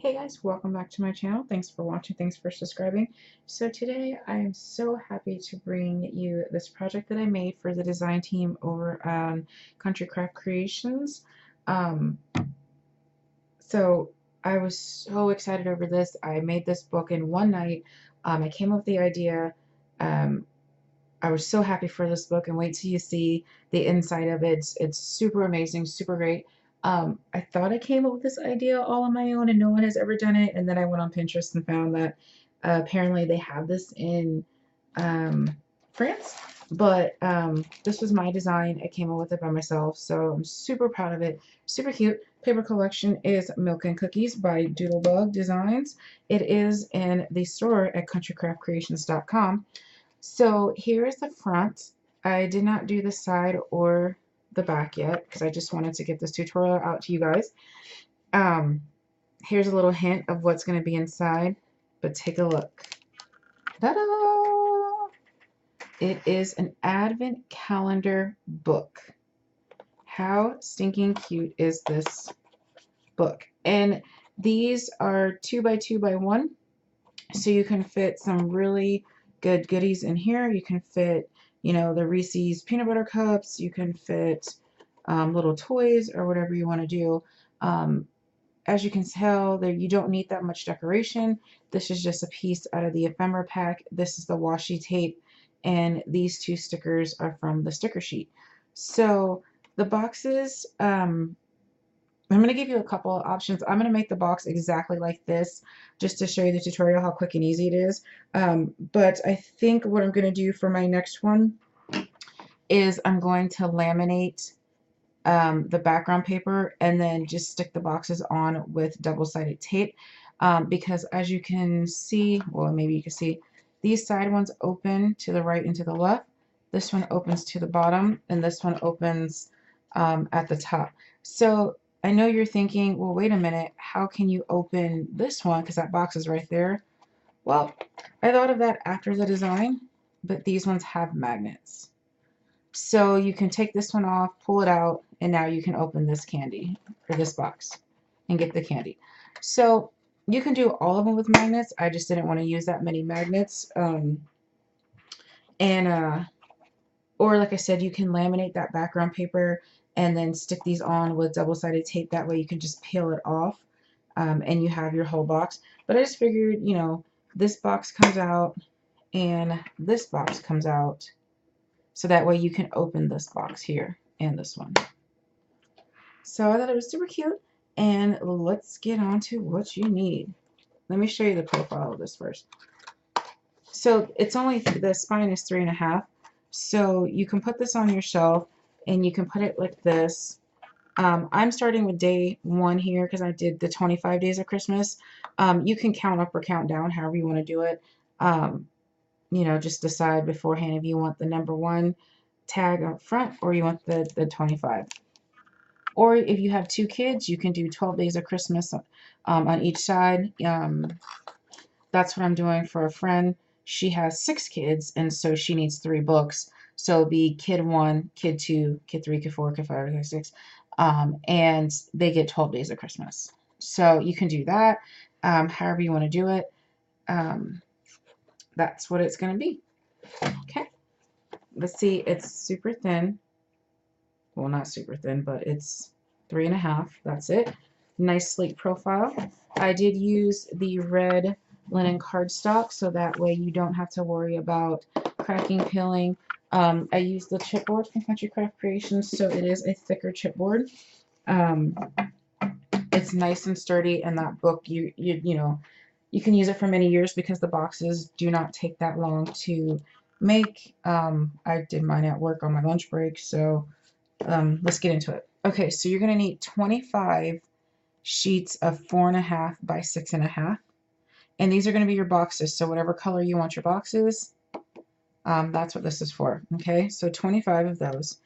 Hey guys, welcome back to my channel. Thanks for watching, thanks for subscribing. So today I am so happy to bring you this project that I made for the design team over on Country Craft Creations. Um, so I was so excited over this. I made this book in one night. I came up with the idea. Um, I was so happy for this book, and wait till you see the inside of it. It's super amazing, super great. I thought I came up with this idea all on my own and no one has ever done it, and then I went on Pinterest and found that apparently they have this in um, France, but this was my design. I came up with it by myself, so I'm super proud of it. Super cute. Paper collection is Milk and Cookies by Doodlebug Designs. It is in the store at countrycraftcreations.com. So here is the front. I did not do the side or the back yet because I just wanted to get this tutorial out to you guys. Um, Here's a little hint of what's going to be inside, but take a look. Ta-da! It is an advent calendar book. How stinking cute is this book? And these are 2 by 2 by 1, so you can fit some really good goodies in here. You can fit, you know, the Reese's peanut butter cups. You can fit little toys or whatever you want to do. As you can tell, there you don't need that much decoration. This is just a piece out of the ephemera pack. This is the washi tape, and these two stickers are from the sticker sheet. So the boxes, I'm going to give you a couple of options. I'm going to make the box exactly like this just to show you the tutorial how quick and easy it is. But I think what I'm going to do for my next one is I'm going to laminate the background paper and then just stick the boxes on with double-sided tape because as you can see, well maybe you can see, these side ones open to the right and to the left. This one opens to the bottom and this one opens at the top. So I know you're thinking, well, wait a minute, how can you open this one? Because that box is right there. Well, I thought of that after the design, but these ones have magnets. So you can take this one off, pull it out, and now you can open this candy, or this box, and get the candy. So you can do all of them with magnets. I just didn't want to use that many magnets. Or like I said, you can laminate that background paper and then stick these on with double-sided tape. That way you can just peel it off and you have your whole box. But I just figured, you know, this box comes out and this box comes out. So that way you can open this box here and this one. So I thought it was super cute. And let's get on to what you need. Let me show you the profile of this first. So it's only, the spine is 3.5. So you can put this on your shelf and you can put it like this. I'm starting with day 1 here because I did the 25 days of Christmas. You can count up or count down, however you want to do it. You know, just decide beforehand if you want the number 1 tag up front or you want the 25. Or if you have 2 kids, you can do 12 days of Christmas on each side. That's what I'm doing for a friend. She has 6 kids, and so she needs 3 books. So it'll be kid 1, kid 2, kid 3, kid 4, kid 5, kid 6. And they get 12 days of Christmas. So you can do that however you want to do it. That's what it's going to be. Okay. Let's see. It's super thin. Well, not super thin, but it's 3.5. That's it. Nice sleek profile. I did use the red linen cardstock, so that way you don't have to worry about cracking, peeling. I used the chipboard from Country Craft Creations, so it is a thicker chipboard. It's nice and sturdy, and that book, you know, you can use it for many years because the boxes do not take that long to make. I did mine at work on my lunch break, so let's get into it. Okay, so you're going to need 25 sheets of 4.5 by 6.5. And these are going to be your boxes. So whatever color you want your boxes, that's what this is for. Okay, so 25 of those.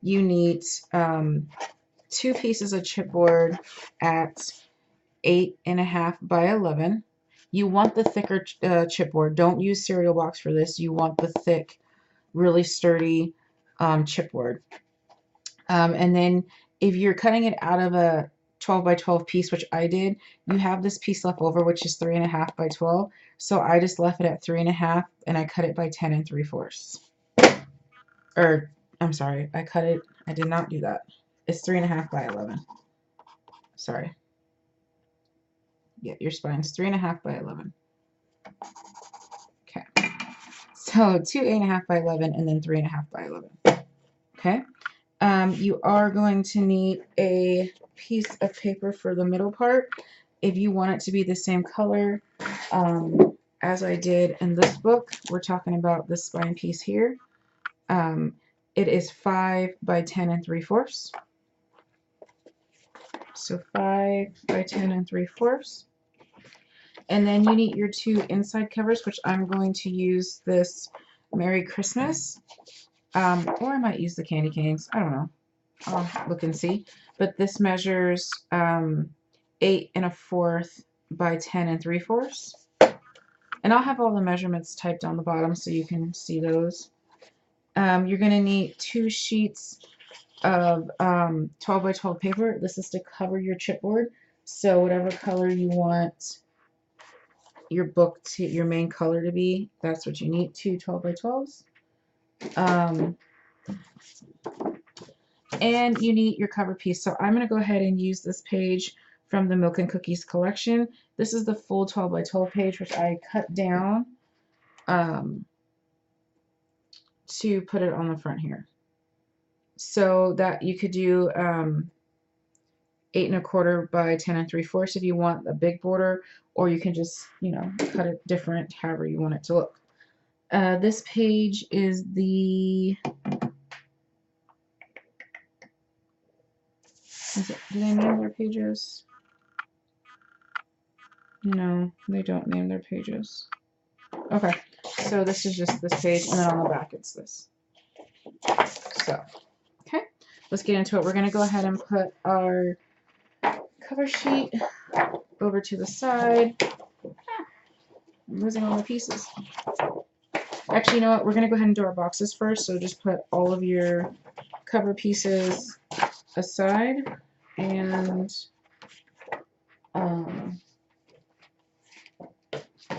You need 2 pieces of chipboard at 8.5 by 11. You want the thicker chipboard. Don't use cereal box for this. You want the thick, really sturdy chipboard. And then if you're cutting it out of a 12 by 12 piece, which I did, you have this piece left over, which is 3.5 by 12. So I just left it at 3.5 and I cut it by 10 3/4. Or, I'm sorry, I did not do that. It's 3.5 by 11. Sorry. Yeah, your spine's 3.5 by 11. Okay. So 2 8.5 by 11 and then 3.5 by 11. Okay. You are going to need a piece of paper for the middle part. If you want it to be the same color as I did in this book, we're talking about this spine piece here. It is 5 by 10 3/4. So 5 by 10 3/4. And then you need your 2 inside covers, which I'm going to use this Merry Christmas. Or I might use the candy canes. I don't know. I'll look and see. But this measures 8 1/4 by 10 3/4. And I'll have all the measurements typed on the bottom so you can see those. You're going to need 2 sheets of 12 by 12 paper. This is to cover your chipboard. So whatever color you want your book to, your main color to be, that's what you need. 2 12 by 12s. And you need your cover piece. So I'm going to go ahead and use this page from the Milk and Cookies collection. This is the full 12 by 12 page, which I cut down to put it on the front here. So that you could do 8 1/4 by 10 3/4 if you want a big border, or you can just, you know, cut it different, however you want it to look. This page is the, do they name their pages? No, they don't name their pages. Okay, so this is just this page, and then on the back it's this. So, okay, let's get into it. We're going to go ahead and put our cover sheet over to the side. I'm losing all the pieces. Actually, you know what? We're going to go ahead and do our boxes first, so just put all of your cover pieces aside, and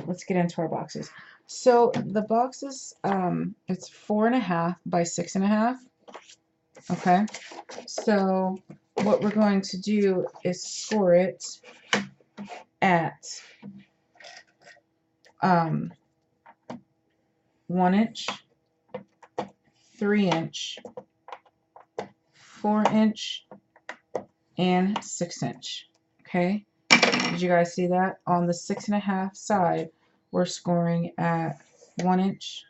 let's get into our boxes. So the boxes, it's 4.5 by 6.5. Okay, so what we're going to do is score it at 1 inch, 3 inch, 4 inch, and 6 inch. Okay, did you guys see that? On the 6.5 side, we're scoring at 1 inch,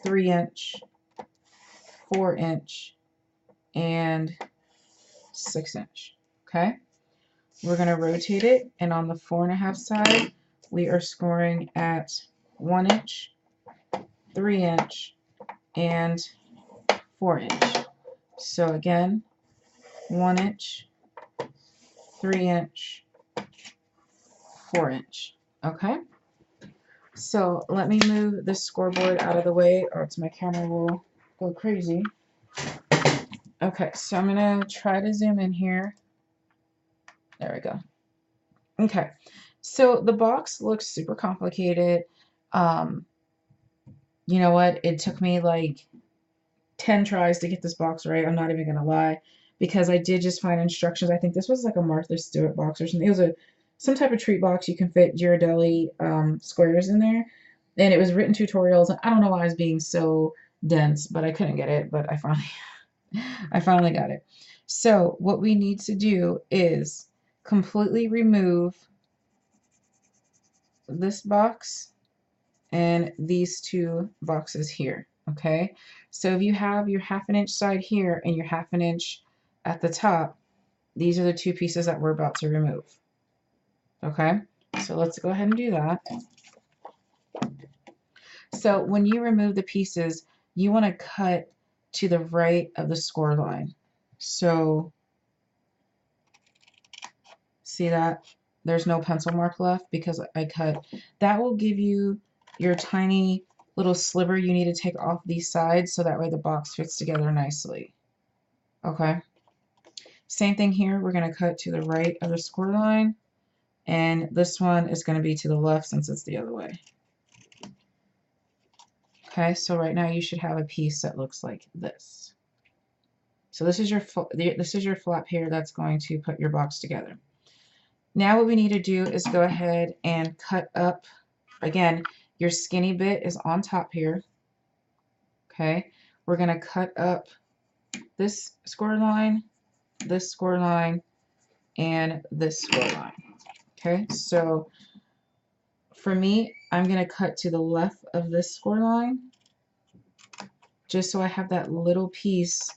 3 inch, 4 inch, and 6 inch. Okay, we're going to rotate it, and on the 4.5 side, we are scoring at 1 inch, 3 inch, and 4 inch. So again, 1 inch, 3 inch, 4 inch. Okay, so let me move this scoreboard out of the way, or else my camera will go crazy. Okay, so I'm going to try to zoom in here. There we go. Okay, so the box looks super complicated. You know what? It took me like 10 tries to get this box right. I'm not even going to lie, because I did just find instructions. I think this was like a Martha Stewart box or something. It was some type of treat box. You can fit Ghirardelli squares in there. And it was written tutorials. I don't know why I was being so dense, but I couldn't get it. But I finally got it. So what we need to do is completely remove this box and these 2 boxes here. Okay, so if you have your 1/2 inch side here and your 1/2 inch at the top, these are the 2 pieces that we're about to remove. Okay, so let's go ahead and do that. So when you remove the pieces, you want to cut to the right of the score line. So see that? There's no pencil mark left because I cut. That will give you your tiny little sliver you need to take off these sides, so that way the box fits together nicely. Okay, Same thing here, we're going to cut to the right of the score line, and this one is going to be to the left since it's the other way. Okay, so right now you should have a piece that looks like this. So this is your flap here that's going to put your box together. Now what we need to do is go ahead and cut up, again, your skinny bit is on top here. Okay, we're going to cut up this score line, and this score line. Okay, so for me, I'm going to cut to the left of this score line, just so I have that little piece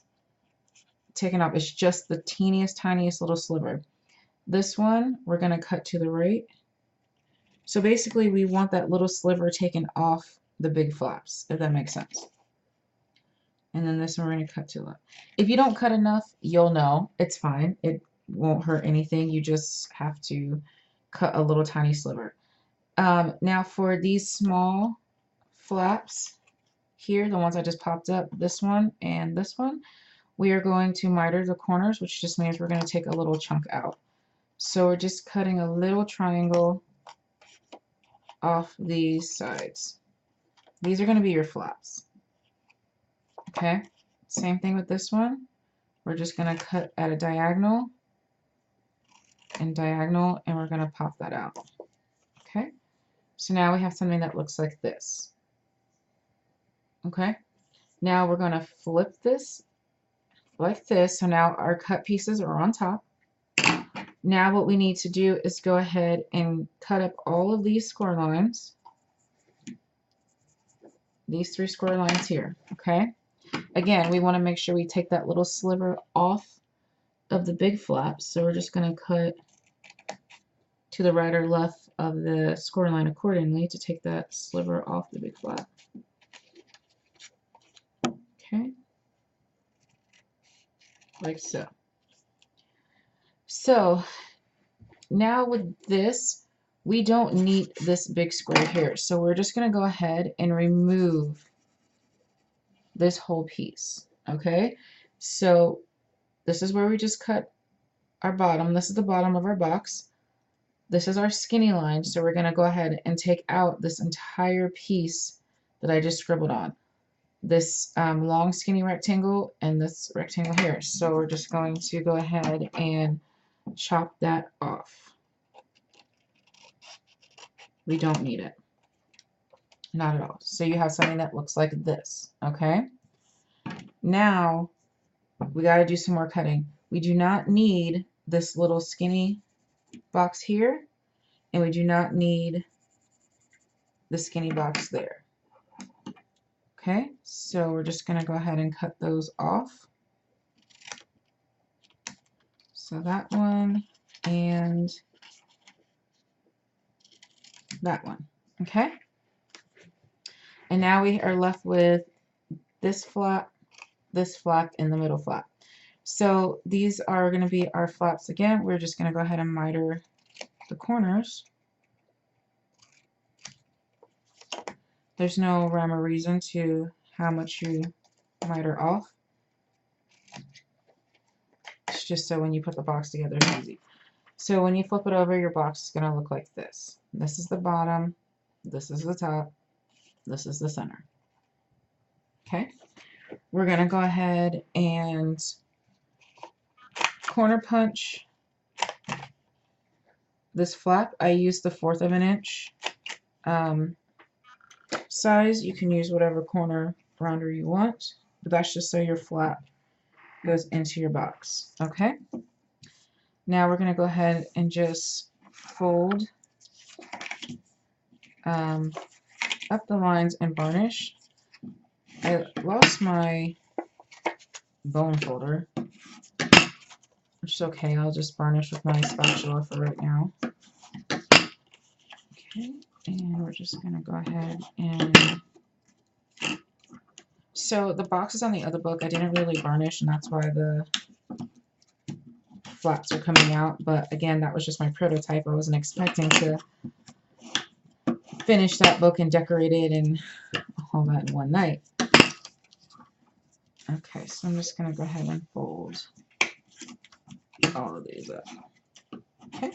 taken off. It's just the teeniest, tiniest little sliver. This one, we're going to cut to the right. So basically, we want that little sliver taken off the big flaps, if that makes sense. And then this one, we're going to cut to the left. If you don't cut enough, you'll know. It's fine. It won't hurt anything. You just have to cut a little tiny sliver. Now for these small flaps here, the ones I just popped up, this one and this one, we are going to miter the corners, which just means we're going to take a little chunk out. So we're just cutting a little triangle off these sides. These are going to be your flaps. Okay, same thing with this one. We're just going to cut at a diagonal and diagonal, and we're going to pop that out. Okay, so now we have something that looks like this. Okay, now we're going to flip this like this. So now our cut pieces are on top. Now what we need to do is go ahead and cut up all of these score lines. These 3 score lines here. Okay, again, we want to make sure we take that little sliver off of the big flaps. So we're just going to cut to the right or left of the score line accordingly to take that sliver off the big flap. Okay, like so. So now with this, we don't need this big square here. So we're just going to go ahead and remove this whole piece. Okay, so this is where we just cut our bottom. This is the bottom of our box. This is our skinny line. So we're going to go ahead and take out this entire piece that I just scribbled on. This long skinny rectangle and this rectangle here. So we're just going to go ahead and chop that off. We don't need it. Not at all. So you have something that looks like this. Okay. Now we got to do some more cutting. We do not need this little skinny box here, and we do not need the skinny box there. Okay, so we're just going to go ahead and cut those off. So that one and that one. Okay, and now we are left with this flap, and the middle flap. So these are going to be our flaps again. We're just going to go ahead and miter the corners. There's no rhyme or reason to how much you miter off. It's just so when you put the box together, it's easy. So when you flip it over, your box is going to look like this. This is the bottom, this is the top, this is the center. Okay, we're going to go ahead and corner punch this flap. I used the 1/4 of an inch size. You can use whatever corner rounder you want, but that's just so your flap goes into your box. Okay, now we're going to go ahead and just fold up the lines and varnish. I lost my bone folder, which is okay. I'll just varnish with my spatula for right now. Okay, and we're just going to go ahead and... So the boxes on the other book, I didn't really varnish, and that's why the flaps are coming out. But again, that was just my prototype. I wasn't expecting to finish that book and decorate it and all that in one night. Okay, so I'm just going to go ahead and fold all of these up. Okay.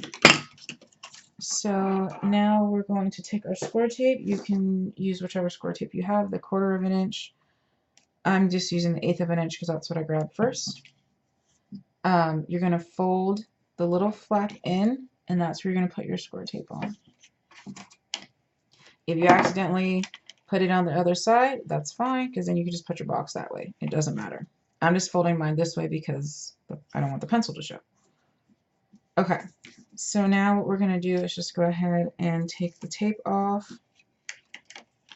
So now we're going to take our Scor-Tape. You can use whichever Scor-Tape you have, the 1/4 of an inch. I'm just using the 1/8 of an inch because that's what I grabbed first. You're going to fold the little flap in, and that's where you're going to put your Scor-Tape on. If you accidentally put it on the other side, that's fine, because then you can just put your box that way. It doesn't matter. I'm just folding mine this way because I don't want the pencil to show. Okay, so now what we're going to do is just go ahead and take the tape off.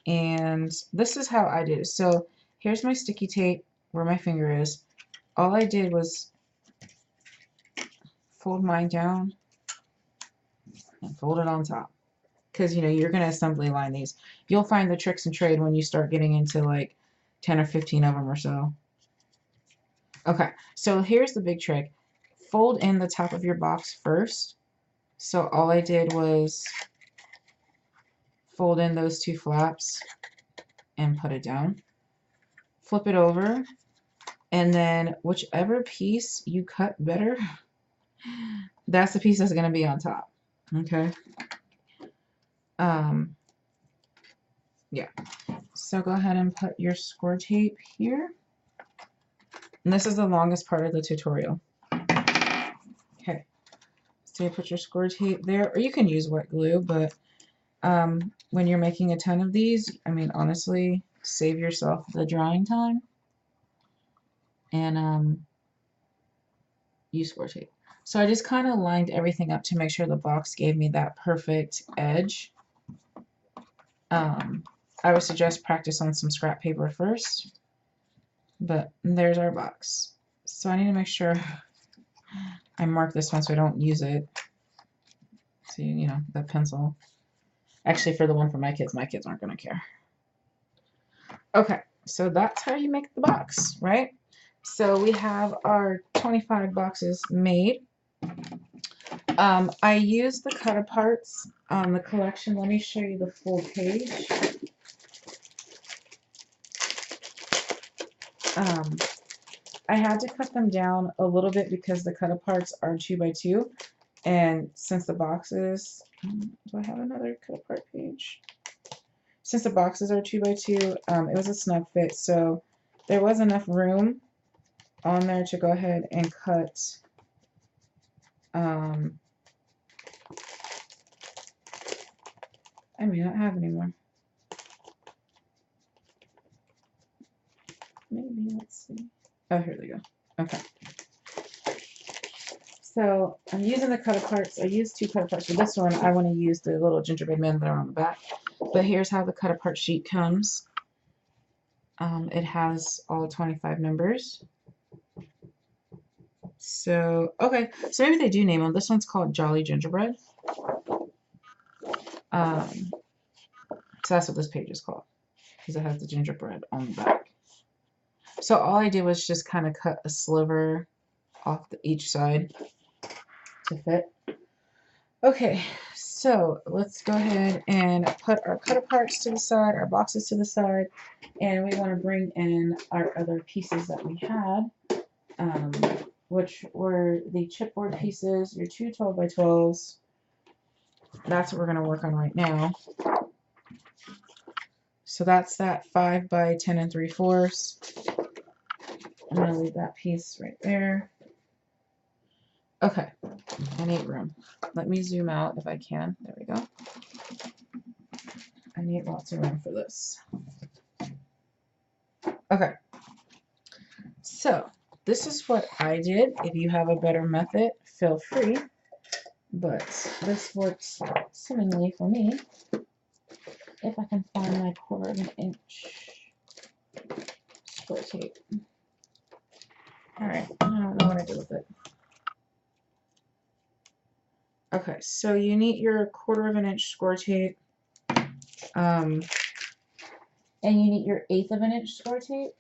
And this is how I did it. So here's my sticky tape where my finger is. All I did was fold mine down and fold it on top. Because, you know, you're going to assembly line these. You'll find the tricks and trade when you start getting into like 10 or 15 of them or so. Okay, so here's the big trick. Fold in the top of your box first. So all I did was fold in those 2 flaps and put it down. Flip it over, and then whichever piece you cut better, that's the piece that's going to be on top. Okay. Yeah. So go ahead and put your Scor-Tape here. And this is the longest part of the tutorial. Okay. So you put your Scor-Tape there, or you can use wet glue, but when you're making a ton of these, I mean, honestly, save yourself the drying time and use Scor-Tape. So I just kind of lined everything up to make sure the box gave me that perfect edge. I would suggest practice on some scrap paper first, but there's our box. So I need to make sure I mark this one so I don't use it. So, you know, that pencil. Actually, for the one for my kids aren't going to care. Okay, so that's how you make the box, right? So we have our 25 boxes made. I used the cut aparts on the collection. Let me show you the full page. I had to cut them down a little bit because the cut aparts are 2 by 2, and since the boxes, do I have another cut apart page? Since the boxes are 2 by 2, it was a snug fit, so there was enough room on there to go ahead and cut I may not have any more. Maybe, let's see. Oh, here they go. Okay. So I'm using the cut aparts. I used 2 cut aparts for this one. I want to use the little gingerbread men that are on the back. But here's how the cut apart sheet comes. It has all 25 numbers. So, okay. So maybe they do name them. This one's called Jolly Gingerbread. So that's what this page is called, because it has the gingerbread on the back. So all I did was just kind of cut a sliver off each side to fit. Okay, so let's go ahead and put our cut aparts to the side, our boxes to the side, and we want to bring in our other pieces that we had, which were the chipboard pieces, your 2 12 by 12s. That's what we're going to work on right now. So that's that 5 by 10 3/4. I'm going to leave that piece right there. Okay, I need room. Let me zoom out if I can. There we go. I need lots of room for this. Okay, so this is what I did. If you have a better method, feel free. But this works swimmingly for me. If I can find my 1/4 of an inch Scor-Tape. Alright, I don't know what I did with it. Okay, so you need your 1/4 of an inch Scor-Tape. And you need your 1/8 of an inch Scor-Tape.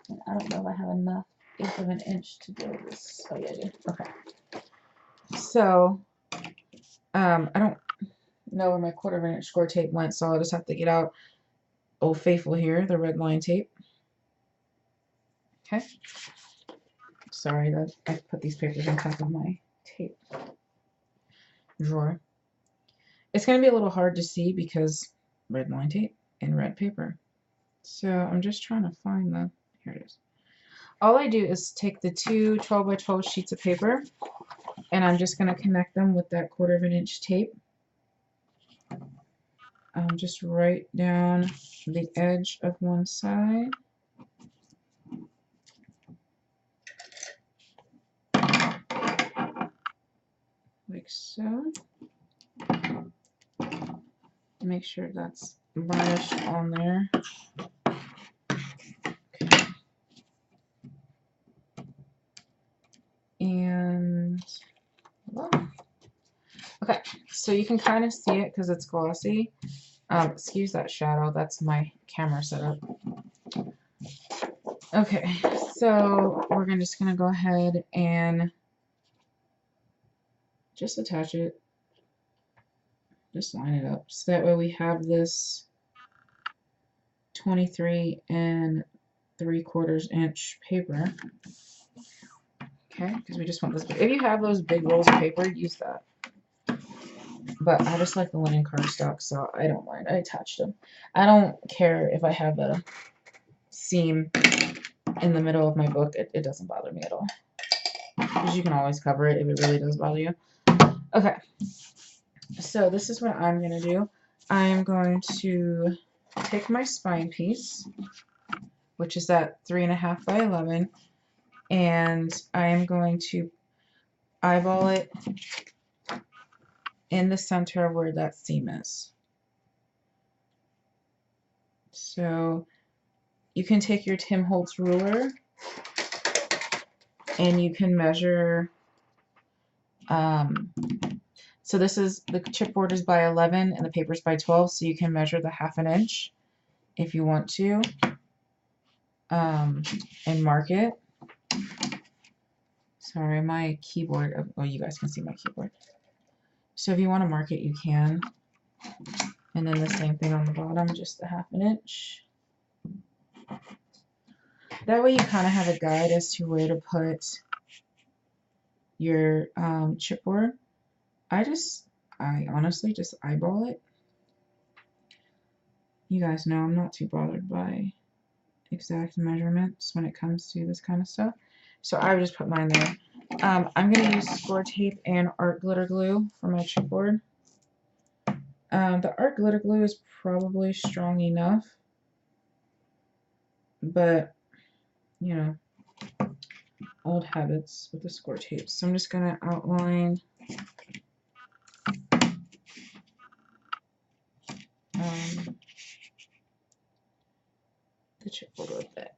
And I don't know if I have enough 1/8 of an inch to do this. Oh yeah, I do. Okay. So, I don't know where my 1/4 of an inch Scor-Tape went, so I'll just have to get out Old Faithful here, the red line tape. Okay. sorry that I put these papers on top of my tape drawer. It's going to be a little hard to see because red line tape and red paper. So I'm just trying to find the, here it is. All I do is take the two 12 by 12 sheets of paper and I'm just going to connect them with that 1/4 of an inch tape. Just right down the edge of one side. Like so. Make sure that's varnished on there. Okay. And well, okay, so you can kind of see it because it's glossy. Excuse that shadow, that's my camera setup. Okay, so we're just gonna go ahead and just attach it. Just line it up so that way we have this 23 3/4 inch paper. Okay, because we just want this. If you have those big rolls of paper, use that. But I just like the linen cardstock, so I don't mind. I attached them. I don't care if I have a seam in the middle of my book. It doesn't bother me at all. Because you can always cover it if it really does bother you. Okay, so this is what I'm going to do. I am going to take my spine piece, which is that 3.5 by 11, and I am going to eyeball it in the center of where that seam is. So you can take your Tim Holtz ruler and you can measure, so this is, the chipboard is by 11 and the paper is by 12, so you can measure the 1/2 inch if you want to, and mark it. Sorry, my keyboard, oh, you guys can see my keyboard. So if you want to mark it, you can. And then the same thing on the bottom, just the 1/2 inch. That way you kind of have a guide as to where to put your chipboard. I honestly just eyeball it. You guys know I'm not too bothered by exact measurements when it comes to this kind of stuff. So I would just put mine there. I'm going to use Scor-Tape and art glitter glue for my chipboard. The art glitter glue is probably strong enough, but you know, old habits with the Scor-Tape. So I'm just going to outline the chipboard with it.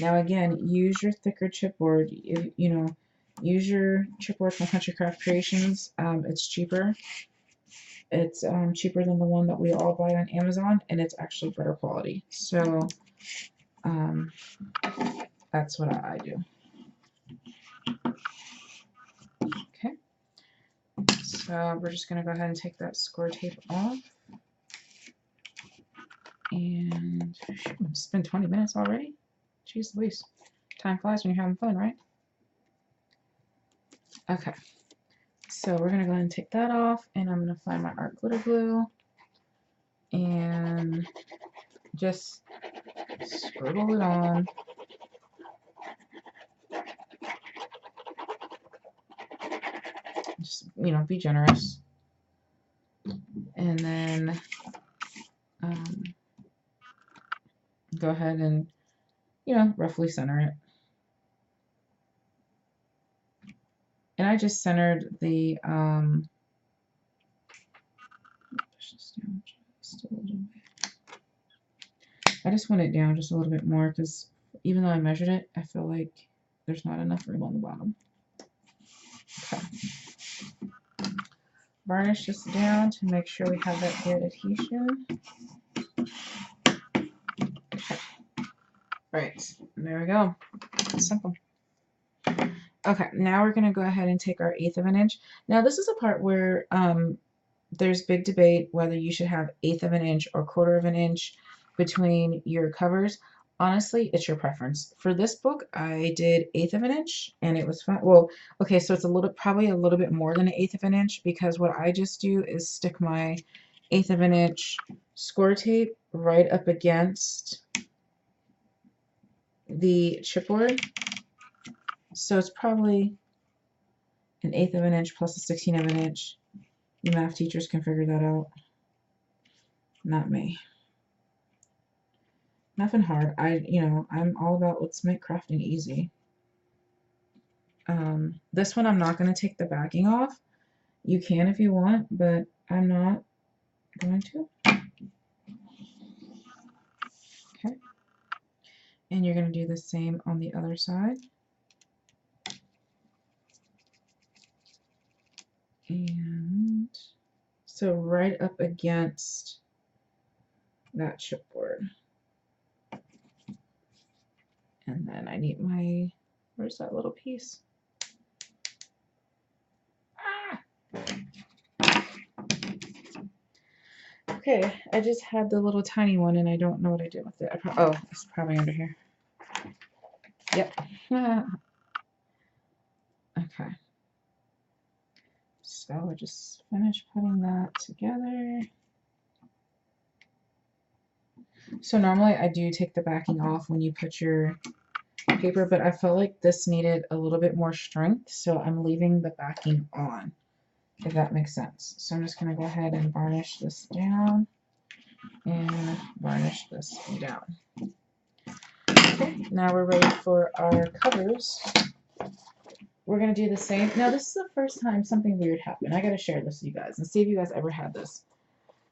Now again, use your thicker chipboard. You know, use your chipboard from Country Craft Creations. It's cheaper. It's cheaper than the one that we all buy on Amazon, and it's actually better quality. So that's what I do. Okay. So we're just going to go ahead and take that Scor-Tape off. And it's been 20 minutes already. Jeez Louise. Time flies when you're having fun, right? Okay. So we're going to go ahead and take that off, and I'm going to find my art glitter glue and just scribble it on. Just, you know, be generous. And then go ahead and, you know, roughly center it. And I just centered the I just want it down just a little bit more because even though I measured it, I feel like there's not enough room on the bottom. Okay. Varnish this down to make sure we have that good adhesion. Okay. Right, there we go. Simple. Okay, now we're going to go ahead and take our 1/8 of an inch. Now this is a part where there's big debate whether you should have 1/8 of an inch or 1/4 of an inch between your covers. Honestly, it's your preference. For this book, I did 1/8 of an inch and it was fine. Well, okay, so it's probably a little bit more than an 1/8 of an inch because what I just do is stick my 1/8 of an inch Scor-Tape right up against the chipboard. So it's probably an 1/8 of an inch plus a 16 of an inch. You math teachers can figure that out. Not me. Nothing hard. I'm all about let's make crafting easy. This one I'm not going to take the backing off. You can if you want, but I'm not going to. Okay. And you're going to do the same on the other side. And so right up against that chipboard. And then I need my, where's that little piece? Okay, I just had the little tiny one and I don't know what I did with it. Oh, it's probably under here. Yep. Okay. So I just finished putting that together. So normally I do take the backing off when you put your paper, but I felt like this needed a little bit more strength, so I'm leaving the backing on, if that makes sense. So I'm just going to go ahead and varnish this down and varnish this down. Okay, now we're ready for our covers. We're going to do the same. Now this is the first time something weird happened. I got to share this with you guys and see if you guys ever had this.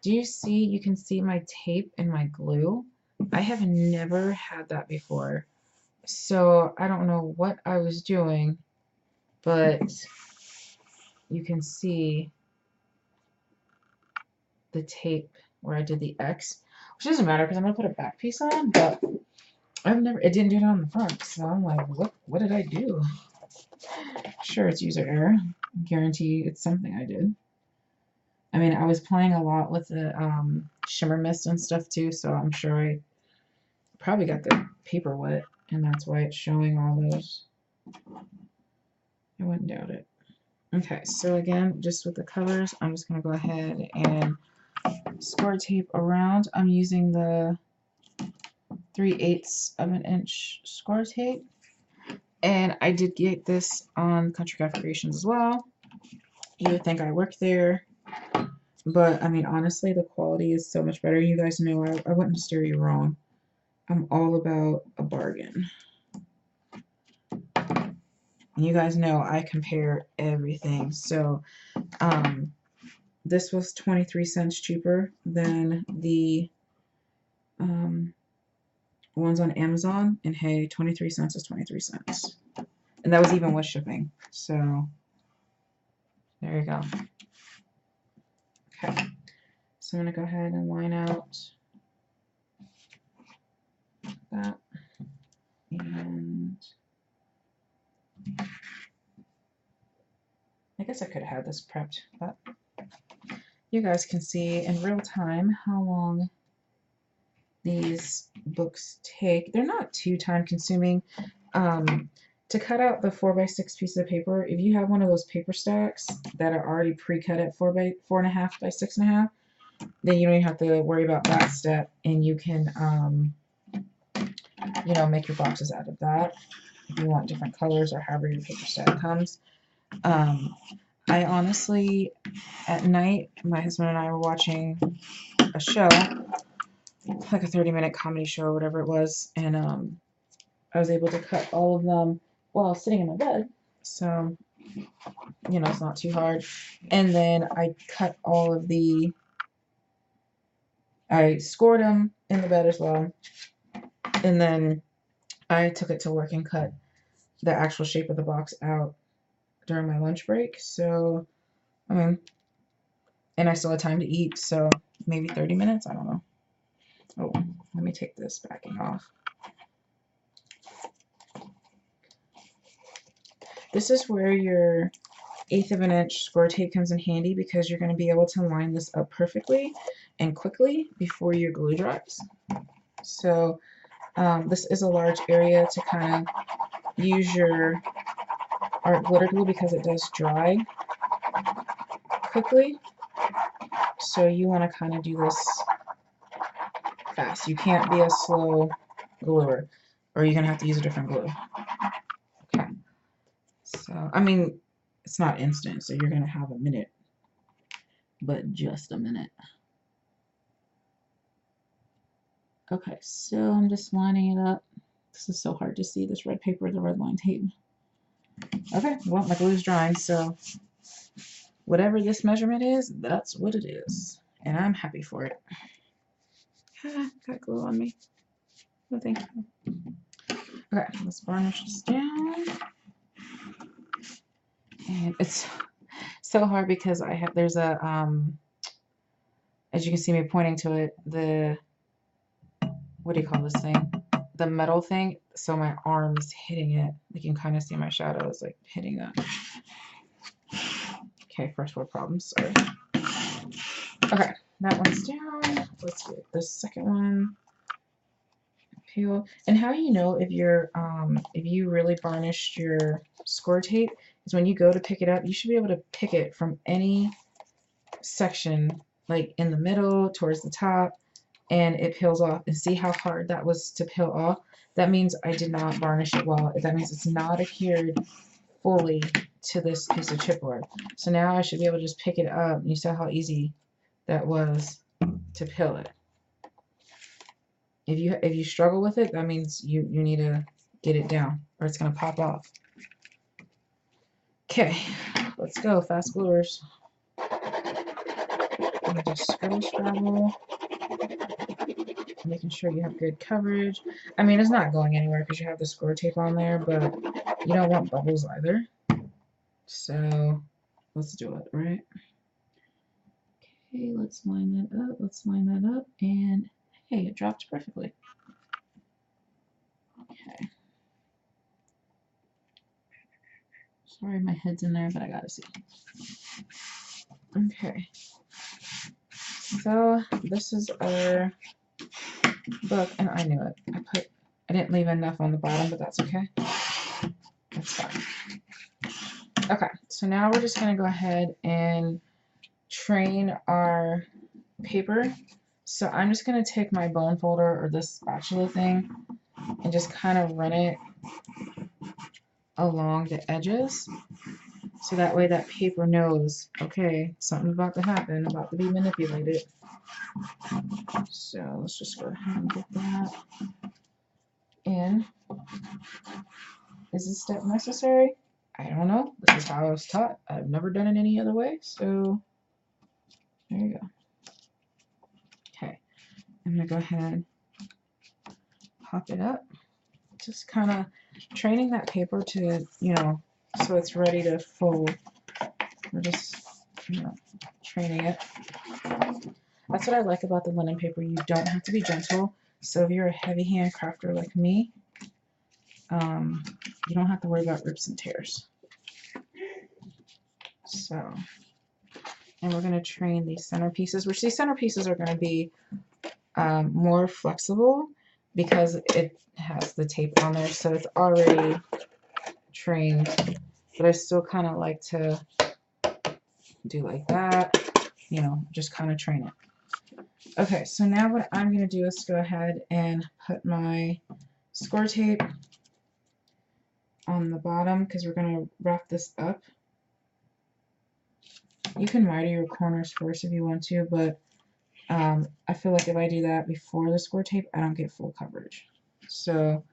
Do you see, you can see my tape and my glue? I have never had that before. So I don't know what I was doing, but you can see the tape where I did the X, which doesn't matter because I'm going to put a back piece on, but it didn't do it on the front. So I'm like, what did I do? Sure, it's user error. Guarantee it's something I did. I mean, I was playing a lot with the shimmer mist and stuff too, so I'm sure I probably got the paper wet, and that's why it's showing all those. I wouldn't doubt it. Okay, so again, just with the colors, I'm just going to go ahead and Scor-Tape around. I'm using the 3/8 of an inch Scor-Tape, and I did get this on Country Craft Creations as well. You would think I work there, but I mean, honestly, the quality is so much better. You guys know I wouldn't steer you wrong. I'm all about a bargain. And you guys know I compare everything. So this was 23 cents cheaper than the ones on Amazon. And hey, 23 cents is 23 cents. And that was even with shipping. So there you go. Okay. So I'm going to go ahead and line out that. And I guess I could have had this prepped, but you guys can see in real time how long these books take. They're not too time consuming. To cut out the 4x6 piece of paper, if you have one of those paper stacks that are already pre-cut at 4.5 by 6.5, then you don't even have to worry about that step, and you can make your boxes out of that if you want different colors or however your paper stack comes. I honestly, at night, my husband and I were watching a show, like a 30-minute comedy show or whatever it was, and I was able to cut all of them while sitting in my bed, so it's not too hard. And then I cut all of I scored them in the bed as well, and then I took it to work and cut the actual shape of the box out during my lunch break. So I mean, and I still had time to eat, so maybe 30 minutes, I don't know. Oh, let me take this backing off. This is where your 1/8 of an inch Scor-Tape comes in handy, because you're going to be able to line this up perfectly and quickly before your glue dries. So This is a large area to kind of use your art glitter glue because it does dry quickly. So you want to kind of do this fast. You can't be a slow gluer, or you're going to have to use a different glue. Okay. So, I mean, it's not instant, so you're going to have a minute, but just a minute. Okay, so I'm just lining it up. This is so hard to see, this red paper, the red line tape. Okay, well, my glue's drying, so whatever this measurement is, that's what it is. And I'm happy for it. Got glue on me. No, thank you. Okay, let's varnish this down. And it's so hard because I have, there's a, as you can see me pointing to it, the, what do you call this thing? The metal thing. So my arm is hitting it. You can kind of see my shadow is like hitting that. Okay, first world problems, sorry. Okay, that one's down. Let's get the second one. Peel. And how you know if you're if you really varnished your Scor-Tape is when you go to pick it up, you should be able to pick it from any section, like in the middle, towards the top, and it peels off. And see how hard that was to peel off? That means I did not varnish it well. That means it's not adhered fully to this piece of chipboard. So now I should be able to just pick it up. And you saw how easy that was to peel it. If you struggle with it, that means you need to get it down or it's going to pop off. Okay, let's go, fast gluers. I'm going to scrabble, making sure you have good coverage. I mean, it's not going anywhere because you have the Scor-Tape on there, but you don't want bubbles either. So let's do it, right? Okay, let's line that up. Let's line that up, and hey, it dropped perfectly. Okay. Sorry, my head's in there, but I gotta see. Okay. So this is our book, and I knew it. I didn't leave enough on the bottom, but that's okay. That's fine. Okay, so now we're just gonna go ahead and train our paper. So I'm just gonna take my bone folder or this spatula thing and just kind of run it along the edges. So that way that paper knows, okay, something's about to happen, about to be manipulated. So let's just go ahead and get that in. Is this step necessary? I don't know. This is how I was taught. I've never done it any other way, so there you go. Okay, I'm gonna go ahead, pop it up. Just kind of training that paper to, you know, so it's ready to fold. We're just, you know, training it. That's what I like about the linen paper. You don't have to be gentle. So if you're a heavy hand crafter like me, you don't have to worry about rips and tears. So, and we're going to train these centerpieces, which these centerpieces are going to be more flexible because it has the tape on there, so it's already trained. But I still kind of like to do like that, you know, just kind of train it. Okay, so now what I'm going to do is go ahead and put my Scor-Tape on the bottom because we're going to wrap this up. You can miter your corners first if you want to, but I feel like if I do that before the Scor-Tape, I don't get full coverage. So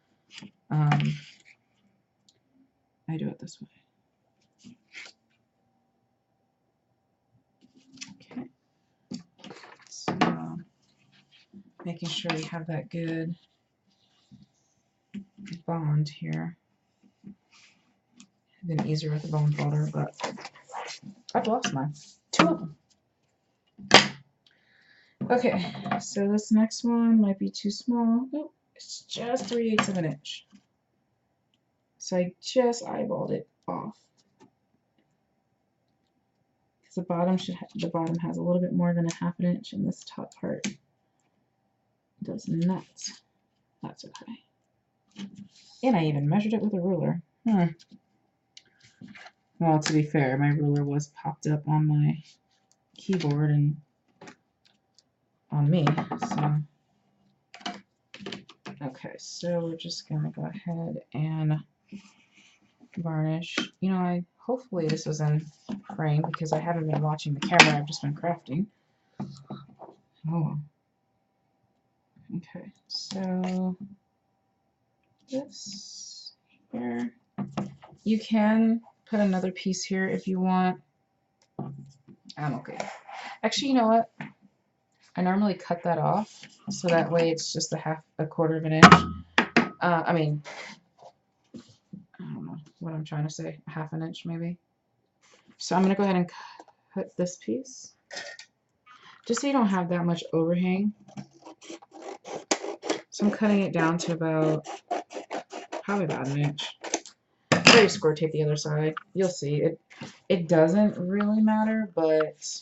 I do it this way. Okay. So making sure we have that good bond here. It's been easier with the bone folder, but I've lost mine. 2 of them. Okay, so this next one might be too small. Nope, it's just 3/8 of an inch. So I just eyeballed it off. Because the bottom has a little bit more than a 1/2 inch, and this top part does not. That's okay. And I even measured it with a ruler. Well, to be fair, my ruler was popped up on my keyboard and on me, so. Okay, so we're just gonna go ahead and varnish. You know, hopefully this was in frame because I haven't been watching the camera, I've just been crafting. Oh. Okay, so this here. You can put another piece here if you want. I'm okay. Actually, you know what? I normally cut that off so that way it's just a quarter of an inch. I mean, I don't know what I'm trying to say, half an inch maybe. So I'm gonna go ahead and cut this piece, just so you don't have that much overhang. So I'm cutting it down to probably about an inch. I'll already Scor-Tape the other side. You'll see it doesn't really matter, but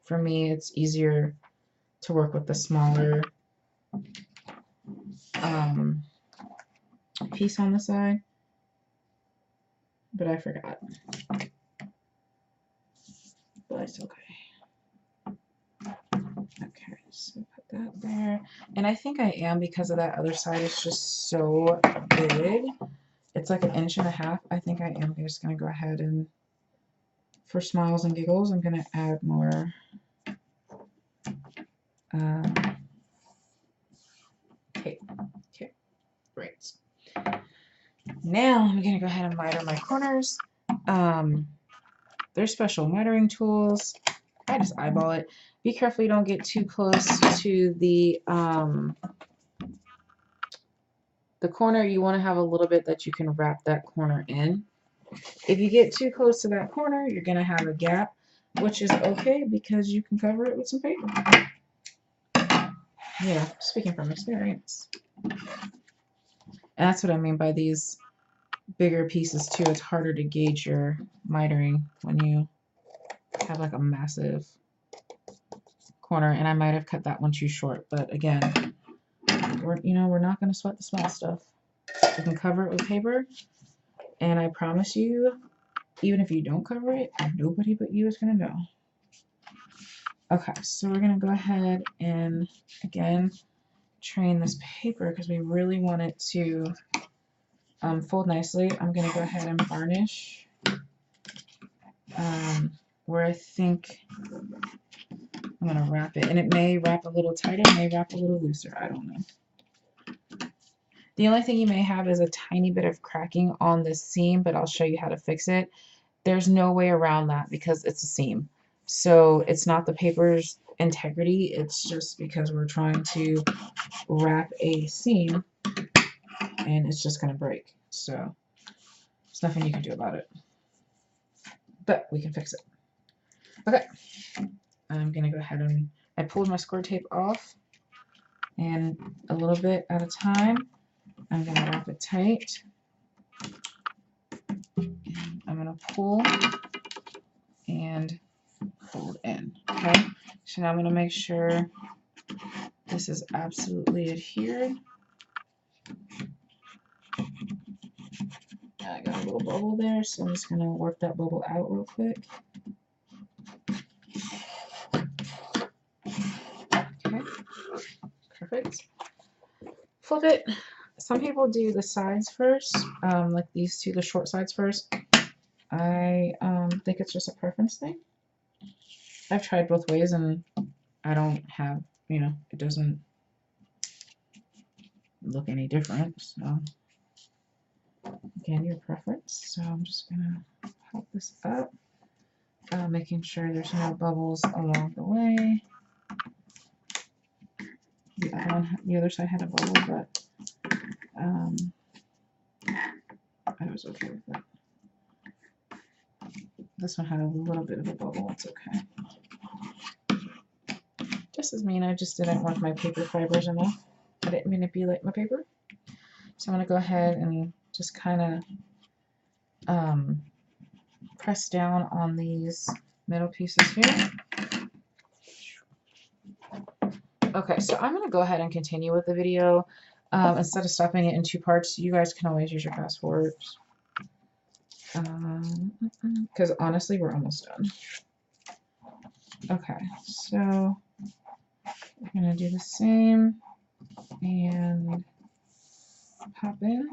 for me it's easier to work with the smaller piece on the side. But I forgot. But it's okay. Okay, so put that there. And I think I am, because of that other side is just so big. It's like 1.5 inches. I think I am just going to go ahead and, for smiles and giggles, I'm going to add more tape. Okay, great. Now I'm going to go ahead and miter my corners. There's special mitering tools. I just eyeball it. Be careful you don't get too close to the corner. You want to have a little bit that you can wrap that corner in. If you get too close to that corner, you're going to have a gap, which is okay because you can cover it with some paper. Yeah, speaking from experience. And that's what I mean by these bigger pieces too. It's harder to gauge your mitering when you have like a massive corner, and I might have cut that one too short, but again, we're not going to sweat the small stuff. You can cover it with paper, and I promise you, even if you don't cover it, nobody but you is going to know. Okay, so we're going to go ahead and again train this paper because we really want it to fold nicely. I'm going to go ahead and varnish where I think I'm going to wrap it, and it may wrap a little tighter, it may wrap a little looser, I don't know. The only thing you may have is a tiny bit of cracking on this seam, but I'll show you how to fix it. There's no way around that because it's a seam. So it's not the paper's integrity, it's just because we're trying to wrap a seam and it's just going to break. So there's nothing you can do about it. But we can fix it. Okay. I'm going to go ahead and I pulled my Scor-Tape off, and a little bit at a time I'm going to wrap it tight. And I'm going to pull and fold in. Okay, so now I'm going to make sure this is absolutely adhered. I got a little bubble there, so I'm just going to work that bubble out real quick. Okay, perfect. Flip it. Some people do the sides first, like these two, the short sides first. I think it's just a preference thing. I've tried both ways and I don't have, it doesn't look any different. So again, your preference. So I'm just gonna pop this up, making sure there's no bubbles along the way. The other side had a bubble, but I was okay with that. This one had a little bit of a bubble. It's okay. Just as mean, I just didn't want my paper fibers enough. I didn't manipulate my paper. So I'm going to go ahead and just kind of press down on these middle pieces here. Okay, so I'm going to go ahead and continue with the video. Instead of stopping it in 2 parts, you guys can always use your fast forwards. Because honestly, we're almost done. Okay, so we're going to do the same and pop in.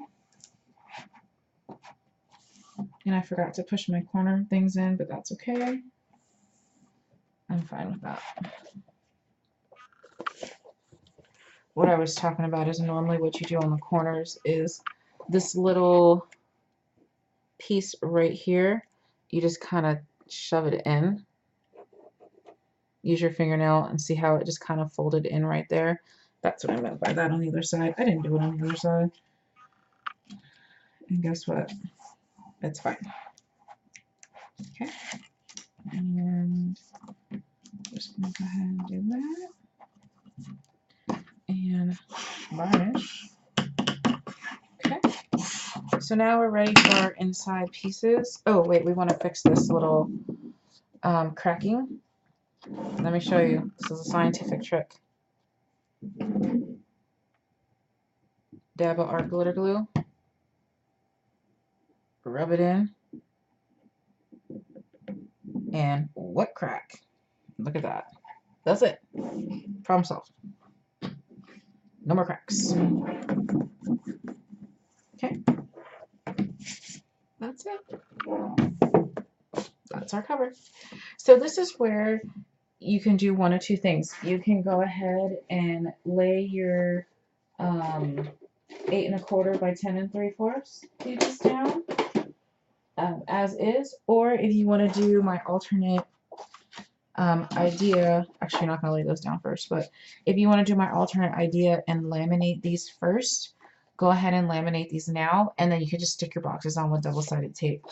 And I forgot to push my corner things in, but that's okay. I'm fine with that. What I was talking about is normally what you do on the corners is this little piece right here, you just kind of shove it in. Use your fingernail and see how it just kind of folded in right there. That's what I meant by that on the other side. I didn't do it on the other side. And guess what? It's fine. Okay. And just going to go ahead and do that. And varnish. Okay. So now we're ready for our inside pieces. Oh, wait, we want to fix this little cracking. Let me show you. This is a scientific trick. Dab of our glitter glue. Rub it in. And what crack? Look at that. That's it. Problem solved. No more cracks. Okay. That's it. That's our cover. So this is where you can do one of two things. You can go ahead and lay your 8 1/4 by 10 3/4 pages down as is, or if you want to do my alternate idea, actually you're not going to lay those down first, but if you want to do my alternate idea and laminate these first, go ahead and laminate these now, and then you can just stick your boxes on with double-sided tape.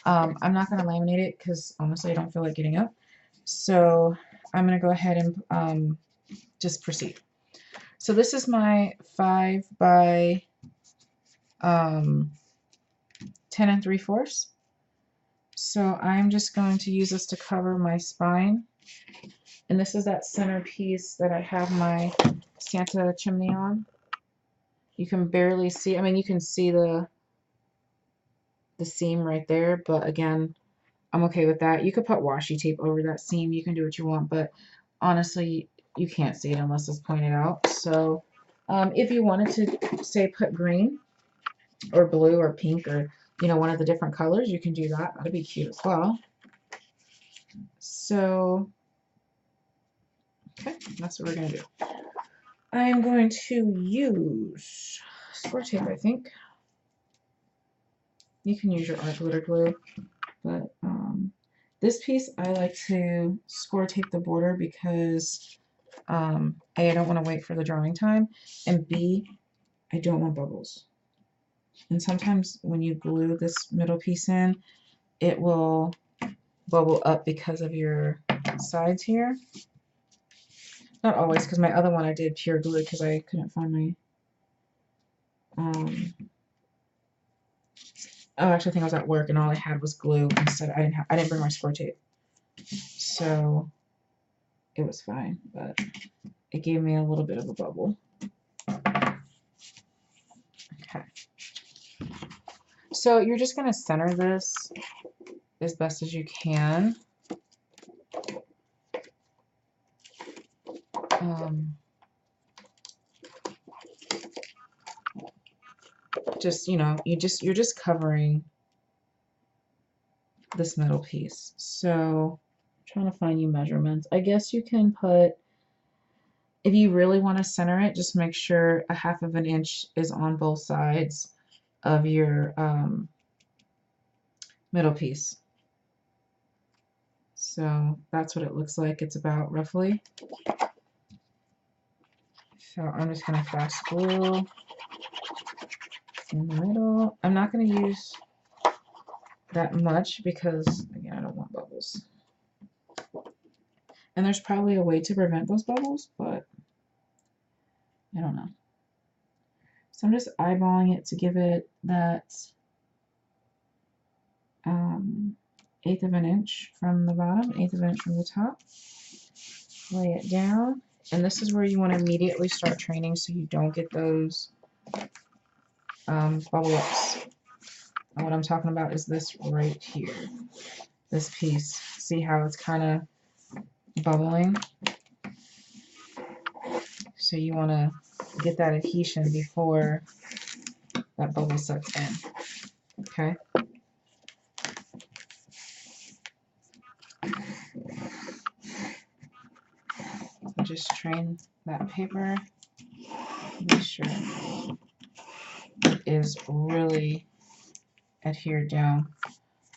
I'm not going to laminate it because honestly I don't feel like getting up, so I'm going to go ahead and just proceed. So this is my 5 by 10 3/4. So I'm just going to use this to cover my spine. And this is that center piece that I have my Santa chimney on. You can barely see, I mean, you can see the seam right there, but again, I'm okay with that. You could put washi tape over that seam. You can do what you want, but honestly, you can't see it unless it's pointed out. So if you wanted to, say, put green or blue or pink or, you know, one of the different colors, you can do that. That'd be cute as well. So, okay, that's what we're going to do. I am going to use Scor-Tape, I think. You can use your art glitter glue, but this piece I like to Scor-Tape the border because A, I don't want to wait for the drawing time, and B, I don't want bubbles. And sometimes when you glue this middle piece in, it will bubble up because of your sides here. Not always, because my other one I did pure glue because I couldn't find my oh, actually, I think I was at work and all I had was glue instead. I didn't bring my Scor-Tape, so it was fine. But it gave me a little bit of a bubble. Okay, so you're just gonna center this as best as you can. Just, you know, you're just covering this middle piece. So I'm trying to find you measurements. I guess you can put, if you really want to center it, just make sure a 1/2 inch is on both sides of your middle piece. So that's what it looks like. It's about roughly. So I'm just going to fast glue in the middle. I'm not going to use that much because, again, I don't want bubbles. And there's probably a way to prevent those bubbles, but I don't know. So I'm just eyeballing it to give it that 1/8 inch from the bottom, 1/8 inch from the top. Lay it down, And this is where you want to immediately start training so you don't get those bubble ups. And what I'm talking about is this right here, this piece. See how it's kind of bubbling? So you want to get that adhesion before that bubble sucks in. Okay? So just train that paper. Make sure it is really adhered down,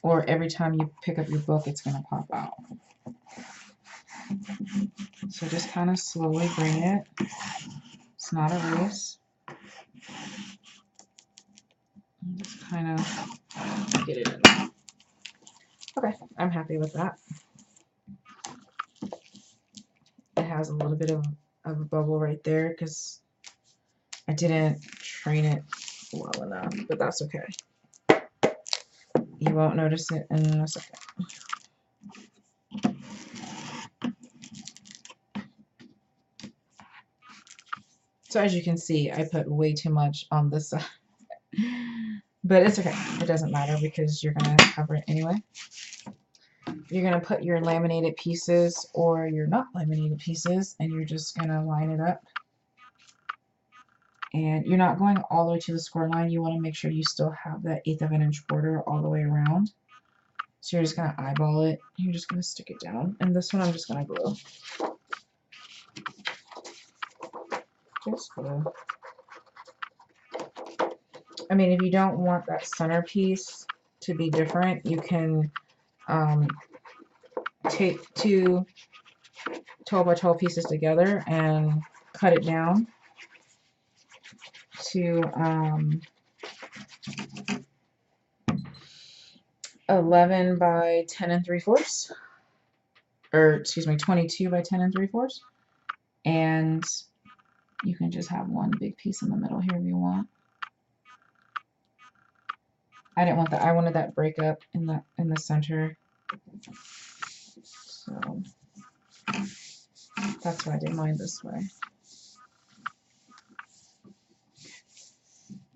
or every time you pick up your book it's going to pop out. So just kind of slowly bring it. It's not a race. Just kind of get it in there. Okay, I'm happy with that. It has a little bit of a bubble right there because I didn't train it well enough, but that's okay. You won't notice it in a second. So as you can see, I put way too much on this side. But it's okay. It doesn't matter because you're going to cover it anyway. You're going to put your laminated pieces or your not laminated pieces, and you're just going to line it up. And you're not going all the way to the score line. You want to make sure you still have that 1/8 of an inch border all the way around. So you're just going to eyeball it. You're just going to stick it down. And this one I'm just going to glue. Just glue. I mean, if you don't want that centerpiece to be different, you can take 2 12 by 12 pieces together and cut it down to 11 by 10 3/4, or excuse me, 22 by 10 3/4, and you can just have one big piece in the middle here if you want. I didn't want that. I wanted that break up in the center. So that's why I did mine this way.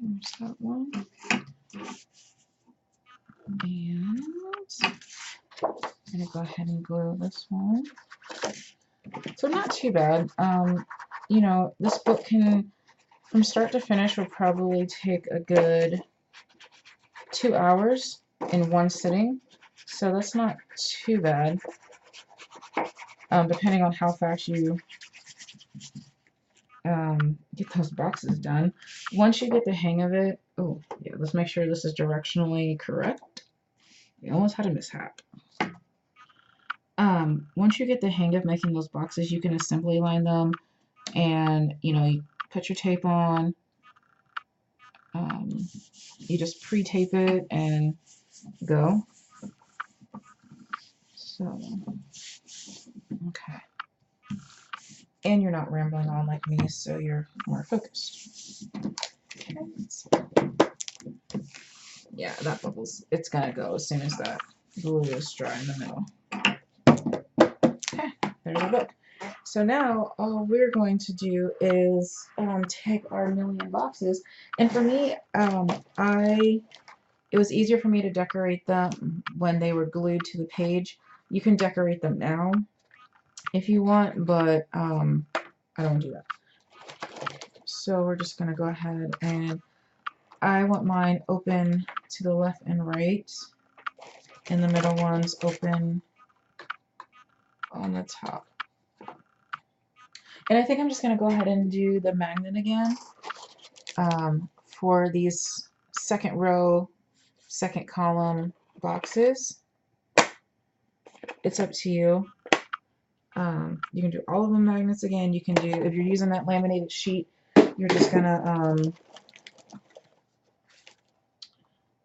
There's that one. And I'm going to go ahead and glue this one. So not too bad. You know, this book can, from start to finish, will probably take a good 2 hours in one sitting. So that's not too bad, depending on how fast you get those boxes done. Once you get the hang of it, oh yeah, let's make sure this is directionally correct. We almost had a mishap. Once you get the hang of making those boxes, you can assembly line them, and you know, you put your tape on. You just pre-tape it and go. So, okay. And you're not rambling on like me, so you're more focused. Okay. Yeah, that bubbles. It's gonna go as soon as that glue is dry in the middle. Okay, there's our book. So now all we're going to do is take our million boxes, and for me, it was easier for me to decorate them when they were glued to the page. You can decorate them now if you want, but I don't do that. So we're just gonna go ahead, and I want mine open to the left and right, and the middle ones open on the top. And I think I'm just going to go ahead and do the magnet again for these second row, second column boxes. It's up to you. You can do all of them magnets again. You can do, if you're using that laminated sheet, you're just going to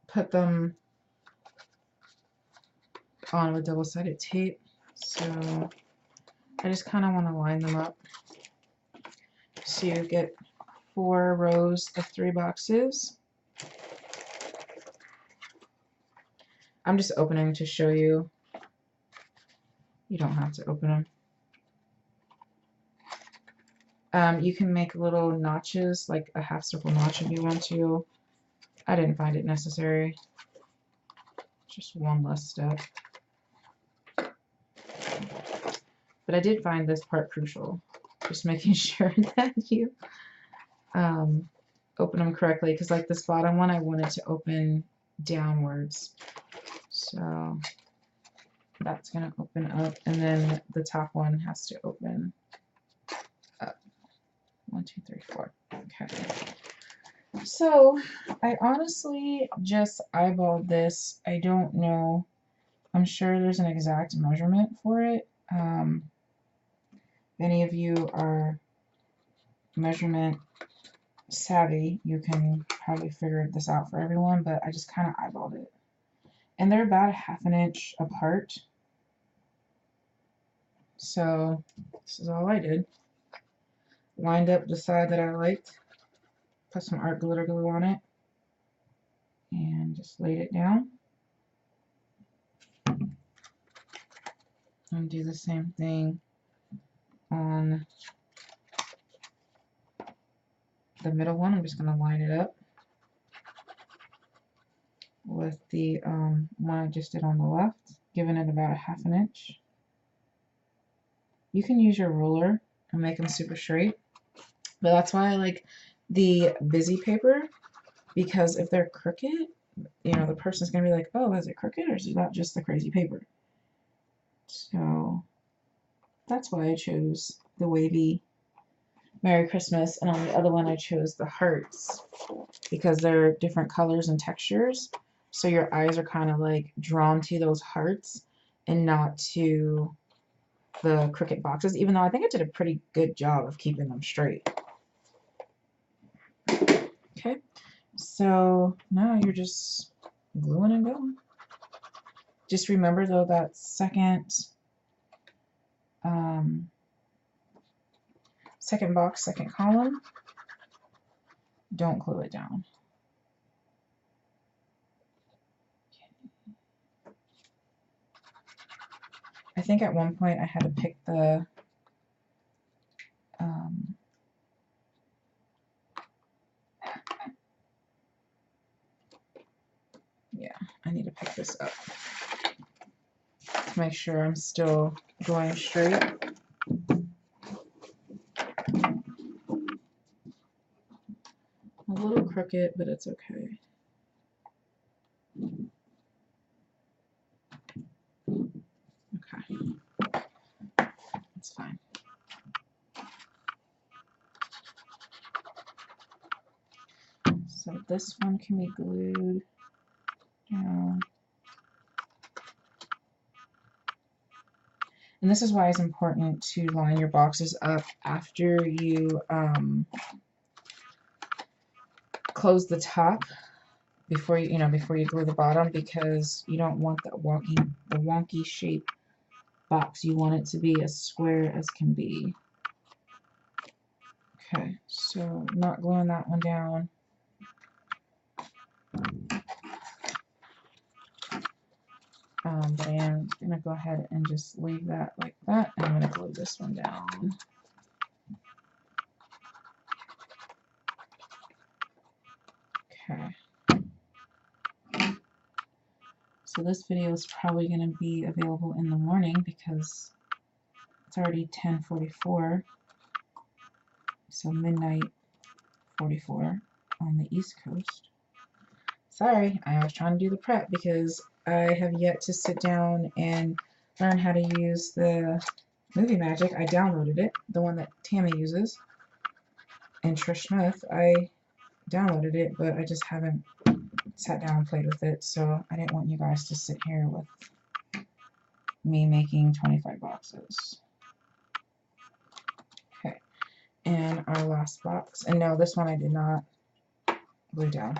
put them on with double-sided tape. So I just kind of want to line them up. So you get 4 rows of 3 boxes. I'm just opening to show you. You don't have to open them. You can make little notches, like a half circle notch if you want to. I didn't find it necessary. Just one less step. But I did find this part crucial. Just making sure that you open them correctly, because like this bottom one I wanted to open downwards. So that's going to open up, and then the top one has to open up. 1, 2, 3, 4. Okay. So I honestly just eyeballed this. I don't know. I'm sure there's an exact measurement for it. If any of you are measurement savvy, you can probably figure this out for everyone, but I just kind of eyeballed it. And they're about 1/2 inch apart. So this is all I did. Lined up the side that I liked, put some art glitter glue on it, and just laid it down. And do the same thing on the middle one. I'm just going to line it up with the one I just did on the left, giving it about 1/2 inch. You can use your ruler and make them super straight, but that's why I like the busy paper, because if they're crooked, you know, the person's going to be like, oh, is it crooked, or is that just the crazy paper? So that's why I chose the wavy Merry Christmas, and on the other one I chose the hearts, because they're different colors and textures, so your eyes are kind of like drawn to those hearts and not to the crooked boxes, even though I think I did a pretty good job of keeping them straight. Okay, so now you're just gluing and going. Just remember though, that second box, second column, don't glue it down. I think at one point I had to pick the yeah, I need to pick this up to make sure I'm still going straight. A little crooked, but it's okay. Okay, that's fine. So this one can be glued down. And this is why it's important to line your boxes up after you close the top, before you glue the bottom, because you don't want the wonky shape box. You want it to be as square as can be. Okay, so not gluing that one down. But I am going to go ahead and just leave that like that, and I'm going to glue this one down. Okay. So this video is probably going to be available in the morning because it's already 10:44, so midnight 44 on the East Coast. Sorry, I was trying to do the prep because I have yet to sit down and learn how to use the Movie Magic. I downloaded it, the one that Tammy uses, and Trish Smith. I downloaded it, but I just haven't sat down and played with it, so I didn't want you guys to sit here with me making 25 boxes. Okay, and our last box, and no, this one I did not glue down.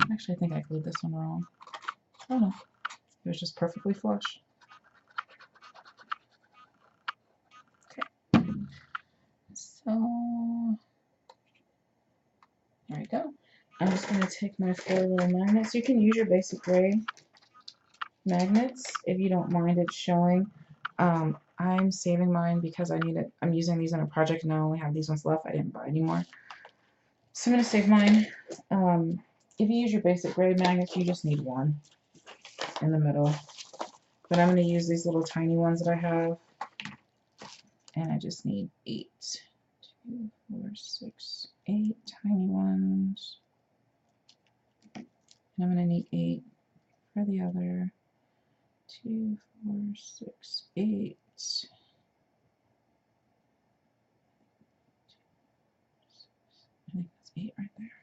Actually, I think I glued this one wrong. Oh no, it was just perfectly flush. Okay, so there we go. I'm just going to take my 4 little magnets. You can use your basic gray magnets if you don't mind it showing. I'm saving mine because I need it. I'm using these on a project and I only have these ones left. I didn't buy any more. So I'm going to save mine. If you use your basic grade magnets, you just need one in the middle. But I'm going to use these little tiny ones that I have. And I just need 8. 2, 4, 6, 8 tiny ones. And I'm going to need 8 for the other. 2, 4, 6, 8. I think that's 8 right there.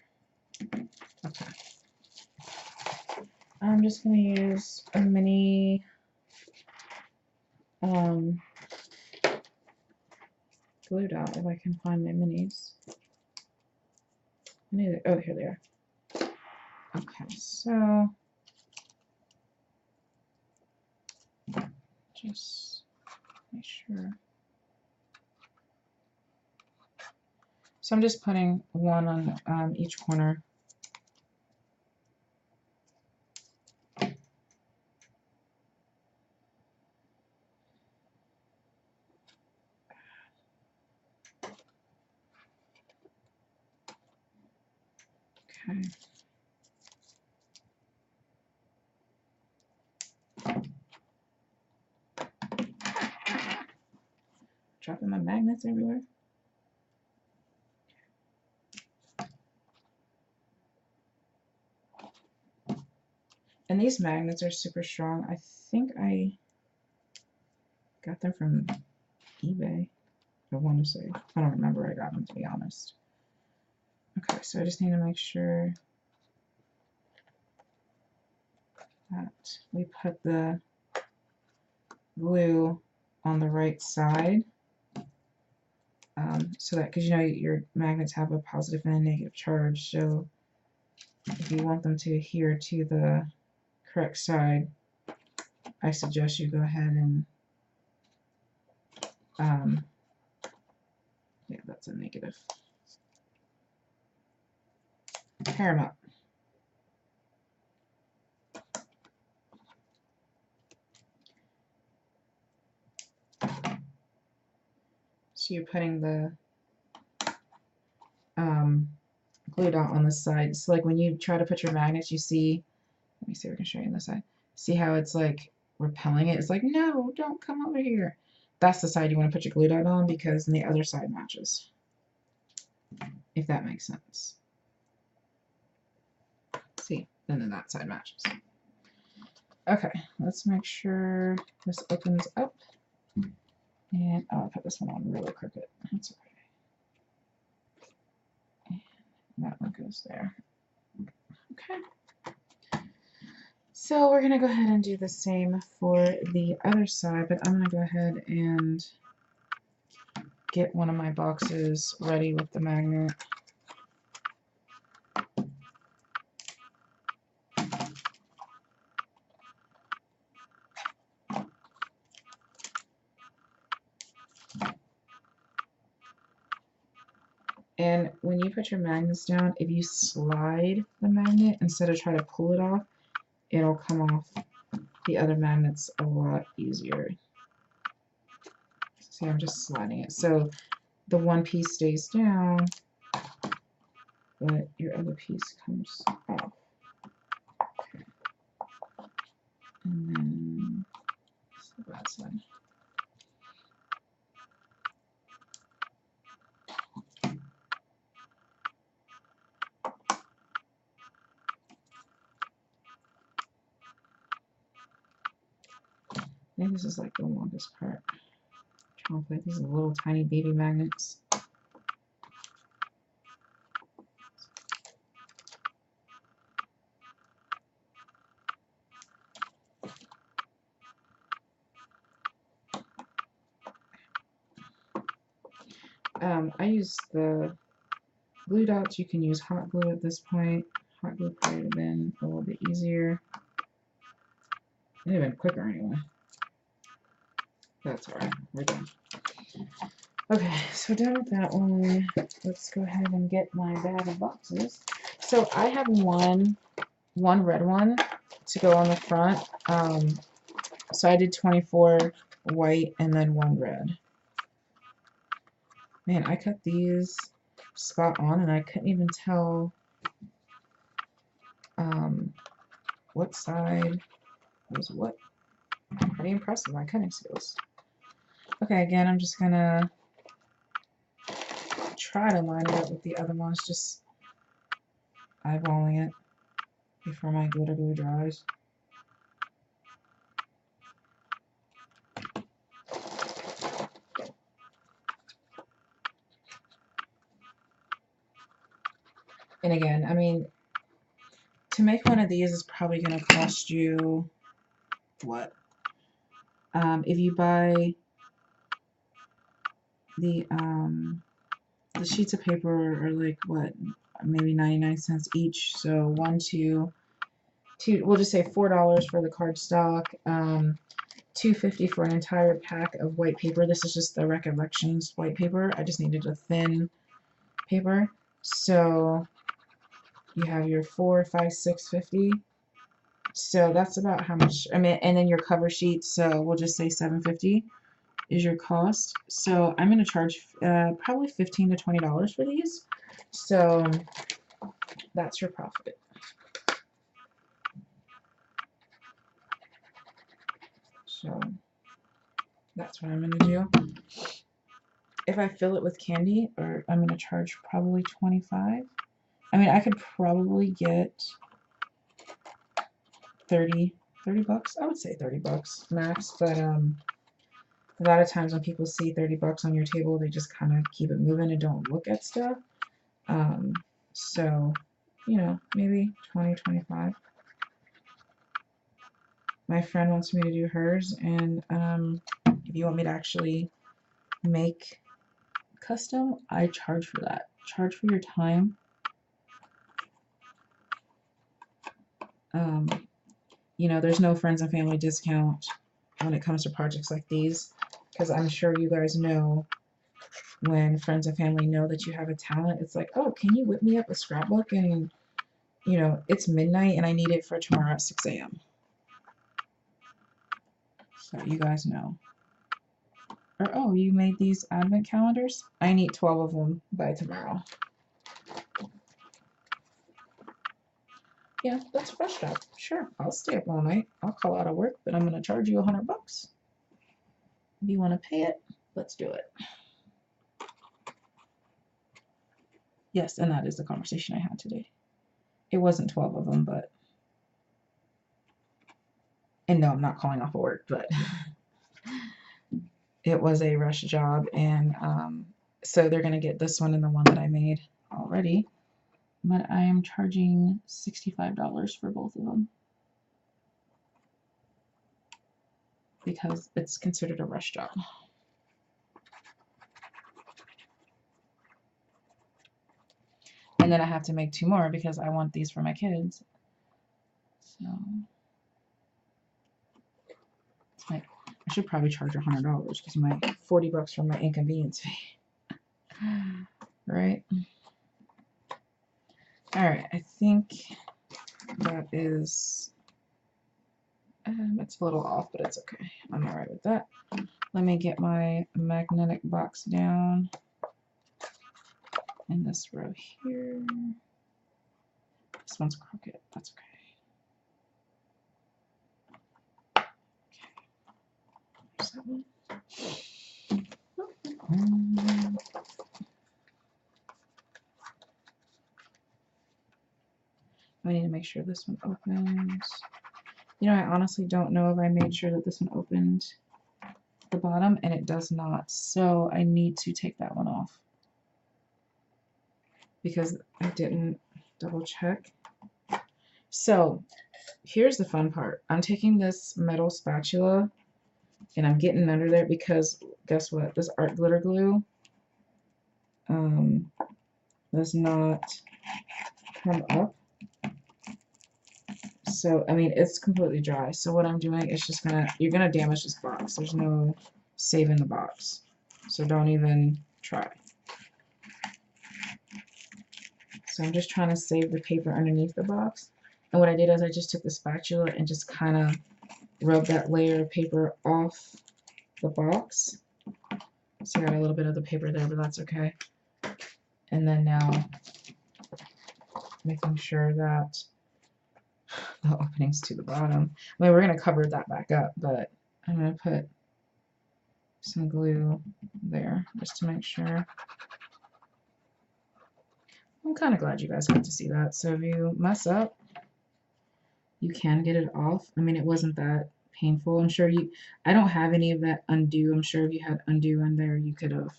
Okay. I'm just going to use a mini glue dot if I can find my minis. I need it. Oh, here they are. Okay, so just make sure. So I'm just putting one on each corner. Okay. Dropping my magnets everywhere. And these magnets are super strong. I think I got them from eBay. I want to say. I don't remember where I got them, to be honest. Okay, so I just need to make sure that we put the glue on the right side. So that, because you know your magnets have a positive and a negative charge, so if you want them to adhere to the correct side, I suggest you go ahead and yeah, that's a negative. Pair them up. So you're putting the glue dot on the side. So like when you try to put your magnets, you see, let me see if I can show you on this side. See how it's like repelling it? It's like, no, don't come over here. That's the side you want to put your glue dot on, because then the other side matches. If that makes sense. See, and then that side matches. Okay, let's make sure this opens up. And I'll put this one on really crooked. That's okay. And that one goes there. Okay. So we're going to go ahead and do the same for the other side, but I'm going to go ahead and get one of my boxes ready with the magnet. And when you put your magnets down, if you slide the magnet instead of try to pull it off, it'll come off the other magnets a lot easier. See, I'm just sliding it. So the one piece stays down, but your other piece comes off. Okay. And then it's the bad side. I think this is like the longest part. These are little tiny baby magnets. I use the glue dots. You can use hot glue at this point. Hot glue probably would have been a little bit easier. It would have been quicker anyway. That's alright. We're done. Okay, so done with that one. Let's go ahead and get my bag of boxes. So I have one red one to go on the front. So I did 24 white, and then 1 red. Man, I cut these spot on and I couldn't even tell what side was what. Pretty impressive, my cutting skills. Okay, again, I'm just gonna try to line it up with the other ones, just eyeballing it before my glitter glue dries. And again, I mean, to make one of these is probably going to cost you, what? If you buy the sheets of paper are like, what, maybe 99 cents each. So 1, 2, we'll just say $4 for the cardstock, $2.50 for an entire pack of white paper. This is just the Recollections white paper. I just needed a thin paper. So you have your 4, 5, 6.50. So that's about how much. I mean, and then your cover sheet. So we'll just say $7.50 is your cost. So I'm going to charge probably $15 to $20 for these. So that's your profit. So that's what I'm going to do. If I fill it with candy, or I'm going to charge probably $25. I mean, I could probably get 30 bucks. I would say 30 bucks max, but a lot of times when people see 30 bucks on your table, they just kind of keep it moving and don't look at stuff. So, you know, maybe 20, 25. My friend wants me to do hers, and if you want me to actually make custom, I charge for that. Charge for your time. You know, there's no friends and family discount when it comes to projects like these, because I'm sure you guys know when friends and family know that you have a talent, it's like, oh, can you whip me up a scrapbook? And, you know, it's midnight and I need it for tomorrow at 6 a.m. So you guys know. Or, oh, you made these advent calendars? I need 12 of them by tomorrow. Yeah, that's Fresh Shop. Sure, I'll stay up all night. I'll call out of work, but I'm going to charge you $100. If you want to pay it, let's do it. Yes, and that is the conversation I had today. It wasn't 12 of them, but... And no, I'm not calling off of work, but... It was a rush job, and so they're going to get this one and the one that I made already. But I am charging $65 for both of them because it's considered a rush job. And then I have to make 2 more because I want these for my kids. So it's like, I should probably charge $100 because my $40 for my inconvenience fee. Right? Alright, I think that is, it's a little off, but it's okay. I'm alright with that. Let me get my magnetic box down in this row here. This one's crooked. That's okay. There's that one. I need to make sure this one opens. You know, I honestly don't know if I made sure that this one opened the bottom, and it does not. So I need to take that one off because I didn't double check. So here's the fun part. I'm taking this metal spatula and I'm getting under there because guess what? This art glitter glue does not come up. So, I mean, it's completely dry. So what I'm doing is just you're gonna damage this box. There's no saving the box. So don't even try. So I'm just trying to save the paper underneath the box. And what I did is I just took the spatula and just kind of rubbed that layer of paper off the box. So I got a little bit of the paper there, but that's okay. And then now making sure that the opening's to the bottom. I mean, we're going to cover that back up, but I'm going to put some glue there just to make sure. I'm kind of glad you guys got to see that. So if you mess up, you can get it off. I mean, it wasn't that painful. I'm sure I don't have any of that undo. I'm sure if you had undo in there, you could have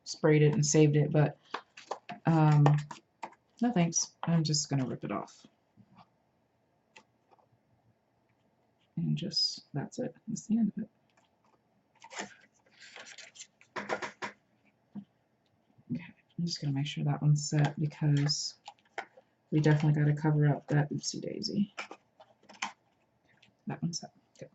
sprayed it and saved it, but no thanks. I'm just going to rip it off. And just, that's it. That's the end of it. Okay, I'm just going to make sure that one's set because we definitely got to cover up that oopsie daisy. That one's set. Good.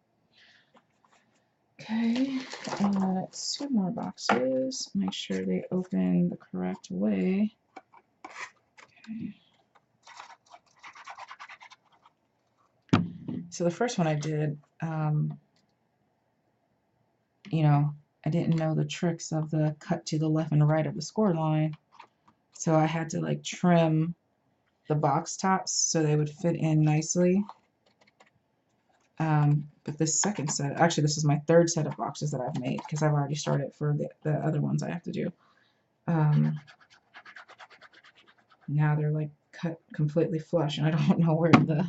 Okay, and 2 more boxes. Make sure they open the correct way. Okay. So the first one I did, you know, I didn't know the tricks of the cut to the left and right of the score line. So I had to like trim the box tops so they would fit in nicely. But this second set, actually this is my 3rd set of boxes that I've made because I've already started for the other ones I have to do. Now they're like cut completely flush and I don't know where the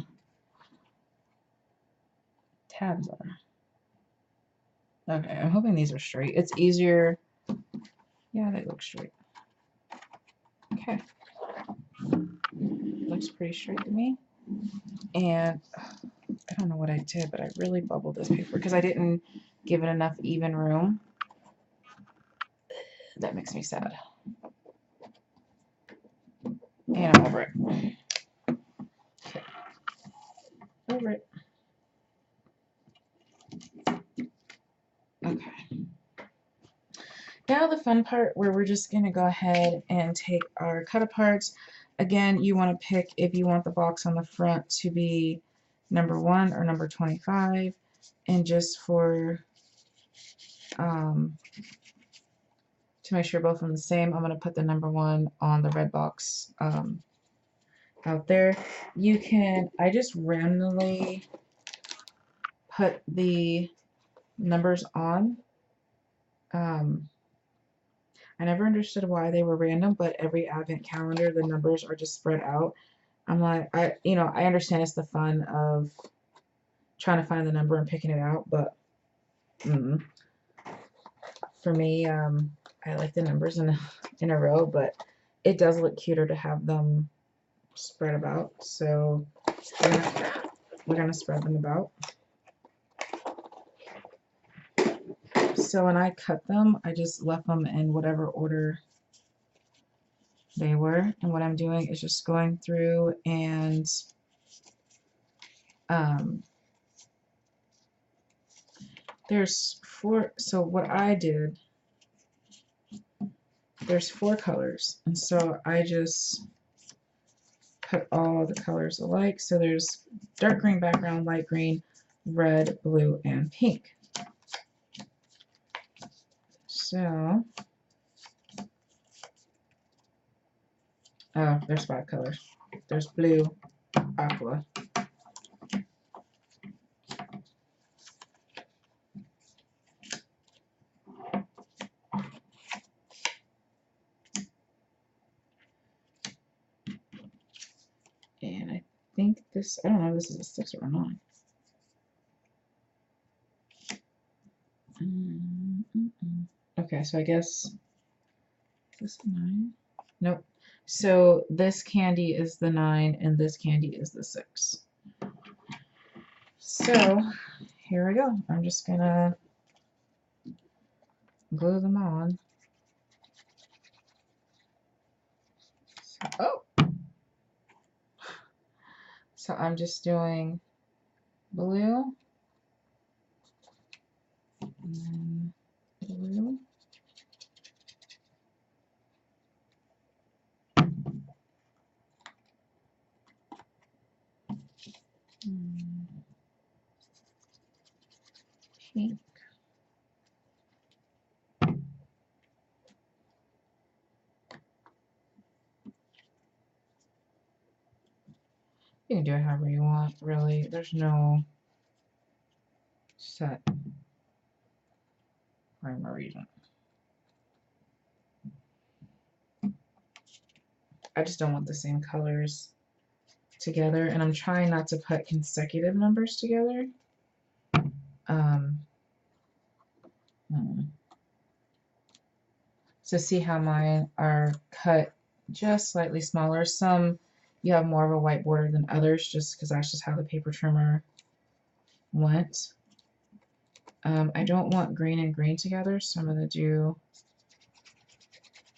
tabs are. Okay, I'm hoping these are straight. It's easier. Yeah, they look straight. Okay. Looks pretty straight to me. And I don't know what I did, but I really bubbled this paper because I didn't give it enough even room. That makes me sad. And I'm over it. Okay. Over it. Okay. Now the fun part where we're just going to go ahead and take our cut aparts. Again, you want to pick if you want the box on the front to be number 1 or number 25. And just for to make sure both of them the same, I'm going to put the number 1 on the red box out there. You can, I just randomly put the numbers on. I never understood why they were random, but every advent calendar, the numbers are just spread out. I'm like, I understand it's the fun of trying to find the number and picking it out, but for me, I like the numbers in a row, but it does look cuter to have them spread about. So we're gonna spread them about. So when I cut them, I just left them in whatever order they were. And what I'm doing is just going through and there's 4. So what I did, there's 4 colors. And so I just put all the colors alike. So there's dark green background, light green, red, blue, and pink. So, oh, there's 5 colors. There's blue, aqua, and I think this, I don't know if this is a 6 or a 9. Okay, so I guess this 9. Nope. So this candy is the 9 and this candy is the 6. So here we go. I'm just gonna glue them on. So I'm just doing blue and blue. Pink. You can do it however you want, really. There's no set rhyme or reason. I just don't want the same colors together, and I'm trying not to put consecutive numbers together. So see how mine are cut just slightly smaller. Some you have more of a white border than others, just because that's just how the paper trimmer went. I don't want green and green together, so I'm going to do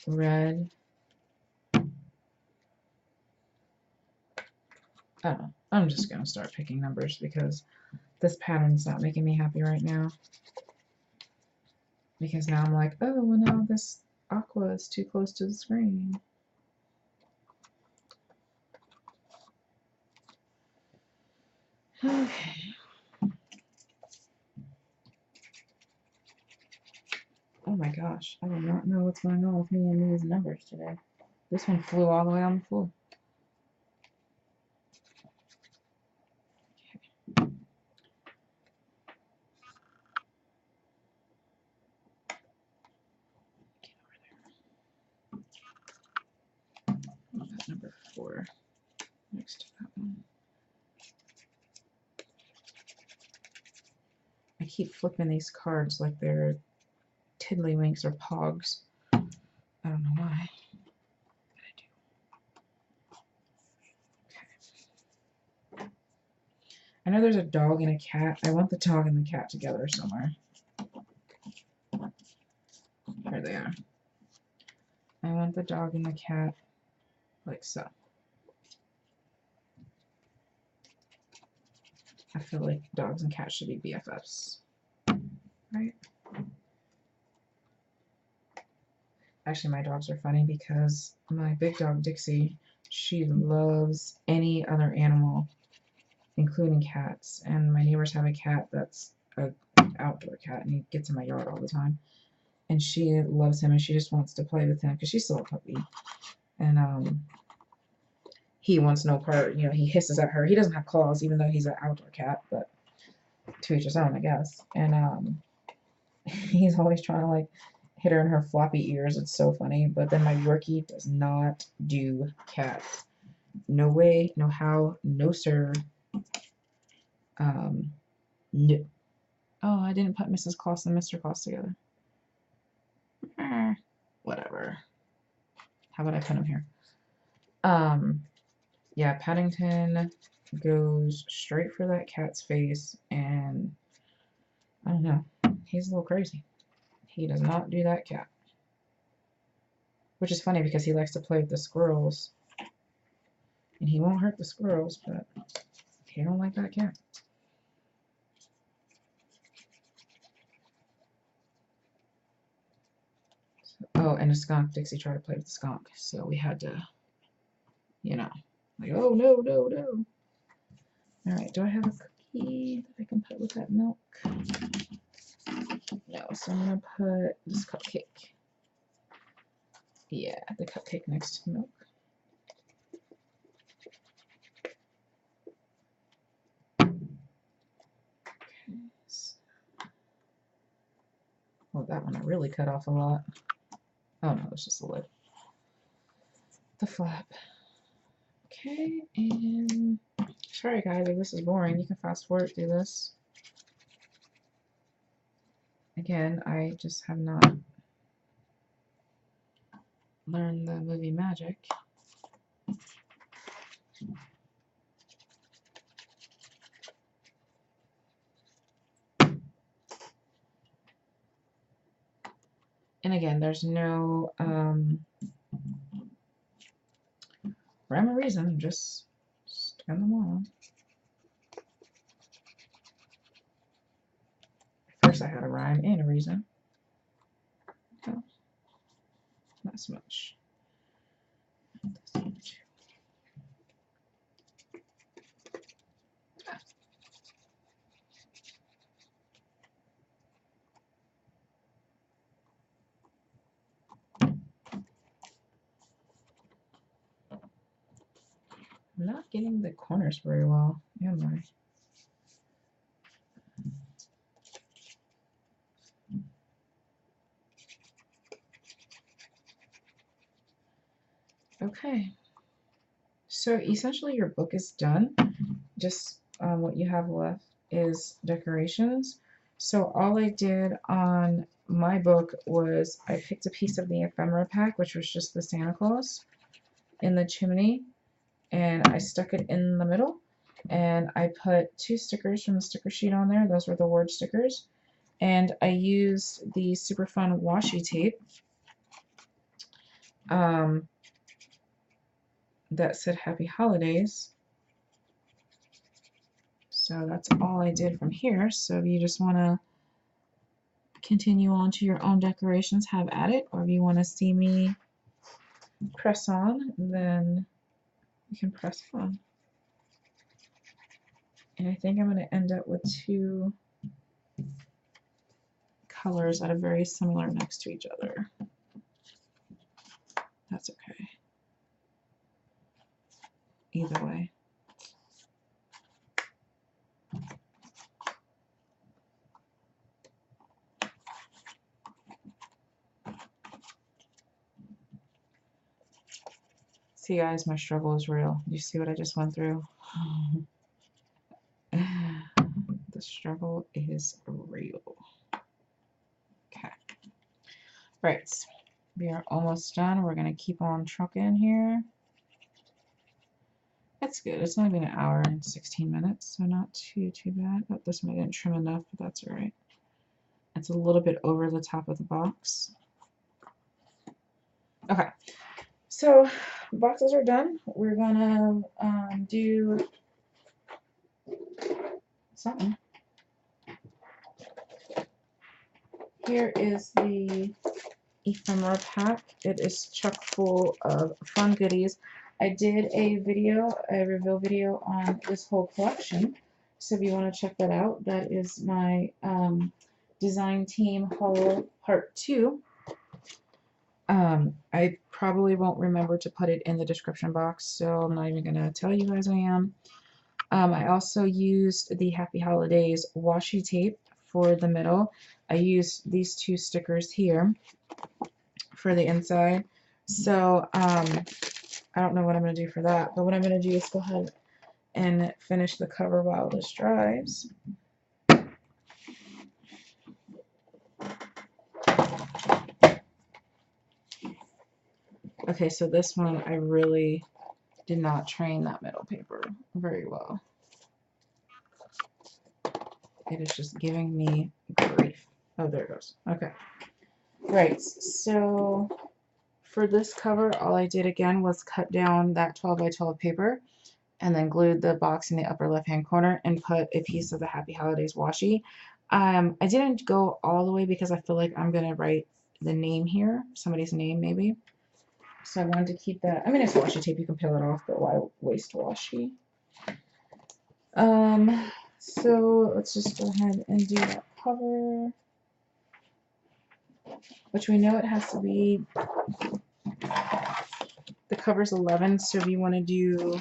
red. I don't know. I'm just going to start picking numbers because this pattern's not making me happy right now. Because now I'm like, oh, well, now this aqua is too close to the screen. Okay. Oh my gosh, I do not know what's going on with me and these numbers today. This one flew all the way on the floor. Okay. Get over there. I'll put number 4 next to that one. I keep flipping these cards like they're tiddlywinks or pogs. I don't know why. But I do. Okay. I know there's a dog and a cat. I want the dog and the cat together somewhere. Here they are. I want the dog and the cat like so. I feel like dogs and cats should be BFFs, right? Actually, my dogs are funny because my big dog, Dixie, she loves any other animal, including cats. And my neighbors have a cat that's an outdoor cat, and he gets in my yard all the time. And she loves him, and she just wants to play with him because she's still a puppy. And he wants no part. You know, he hisses at her. He doesn't have claws, even though he's an outdoor cat, but to each his own, I guess. And he's always trying to like hit her in her floppy ears. It's so funny. But then my Yorkie does not do cats. No way, no how, no sir. No. Oh, I didn't put Mrs. Claus and Mr. Claus together. Whatever. How about I put them here? Yeah, Paddington goes straight for that cat's face, and I don't know. He's a little crazy. He does not do that cat. Which is funny because he likes to play with the squirrels. And he won't hurt the squirrels, but he don't like that cat. So, oh, and a skunk. Dixie tried to play with the skunk, so we had to, you know, like, oh, no, no, no. All right, do I have a cookie that I can put with that milk? No, so I'm going to put this cupcake. Yeah, the cupcake next to the milk. Okay. Well, that one I really cut off a lot. Oh no, it's just the lid. The flap. Okay, and sorry guys if this is boring. You can fast forward through this. Again, I just have not learned the movie magic. And again, there's no rhyme or reason, just stick on the wall. First I had a rhyme and a reason. Oh, not so much. I'm not getting the corners very well, am I? Okay, so essentially your book is done. Just what you have left is decorations. So all I did on my book was I picked a piece of the ephemera pack, which was just the Santa Claus in the chimney, and I stuck it in the middle, and I put 2 stickers from the sticker sheet on there. Those were the word stickers, and I used the super fun washi tape that said Happy Holidays. So that's all I did from here. So if you just want to continue on to your own decorations, have at it, or if you want to see me press on, then you can press on. And I think I'm going to end up with 2 colors that are very similar next to each other. That's okay. Either way. See guys, my struggle is real. You see what I just went through? The struggle is real. Okay. Right. We are almost done. We're going to keep on trucking here. That's good. It's only been an hour and 16 minutes, so not too bad. Oh, this one I didn't trim enough, but that's all right. It's a little bit over the top of the box. Okay, so boxes are done. We're gonna do something. Here is the ephemera pack. It is chock full of fun goodies. I did a reveal video on this whole collection. So if you want to check that out, that is my design team haul part 2. I probably won't remember to put it in the description box, so I'm not even going to tell you guys I am. I also used the Happy Holidays washi tape for the middle. I used these 2 stickers here for the inside. So I don't know what I'm going to do for that, but what I'm going to do is go ahead and finish the cover while this dries. Okay, so this one I really did not train that middle paper very well. It is just giving me grief. Oh, there it goes. Okay. Right, so for this cover, all I did again was cut down that 12 by 12 paper and then glued the box in the upper left-hand corner and put a piece of the Happy Holidays washi. I didn't go all the way because I feel like I'm going to write the name here, somebody's name maybe. So I wanted to keep that. I mean, it's washi tape, you can peel it off, but why waste washi? So let's just go ahead and do that cover, which we know it has to be, the cover's 11, so if you want to do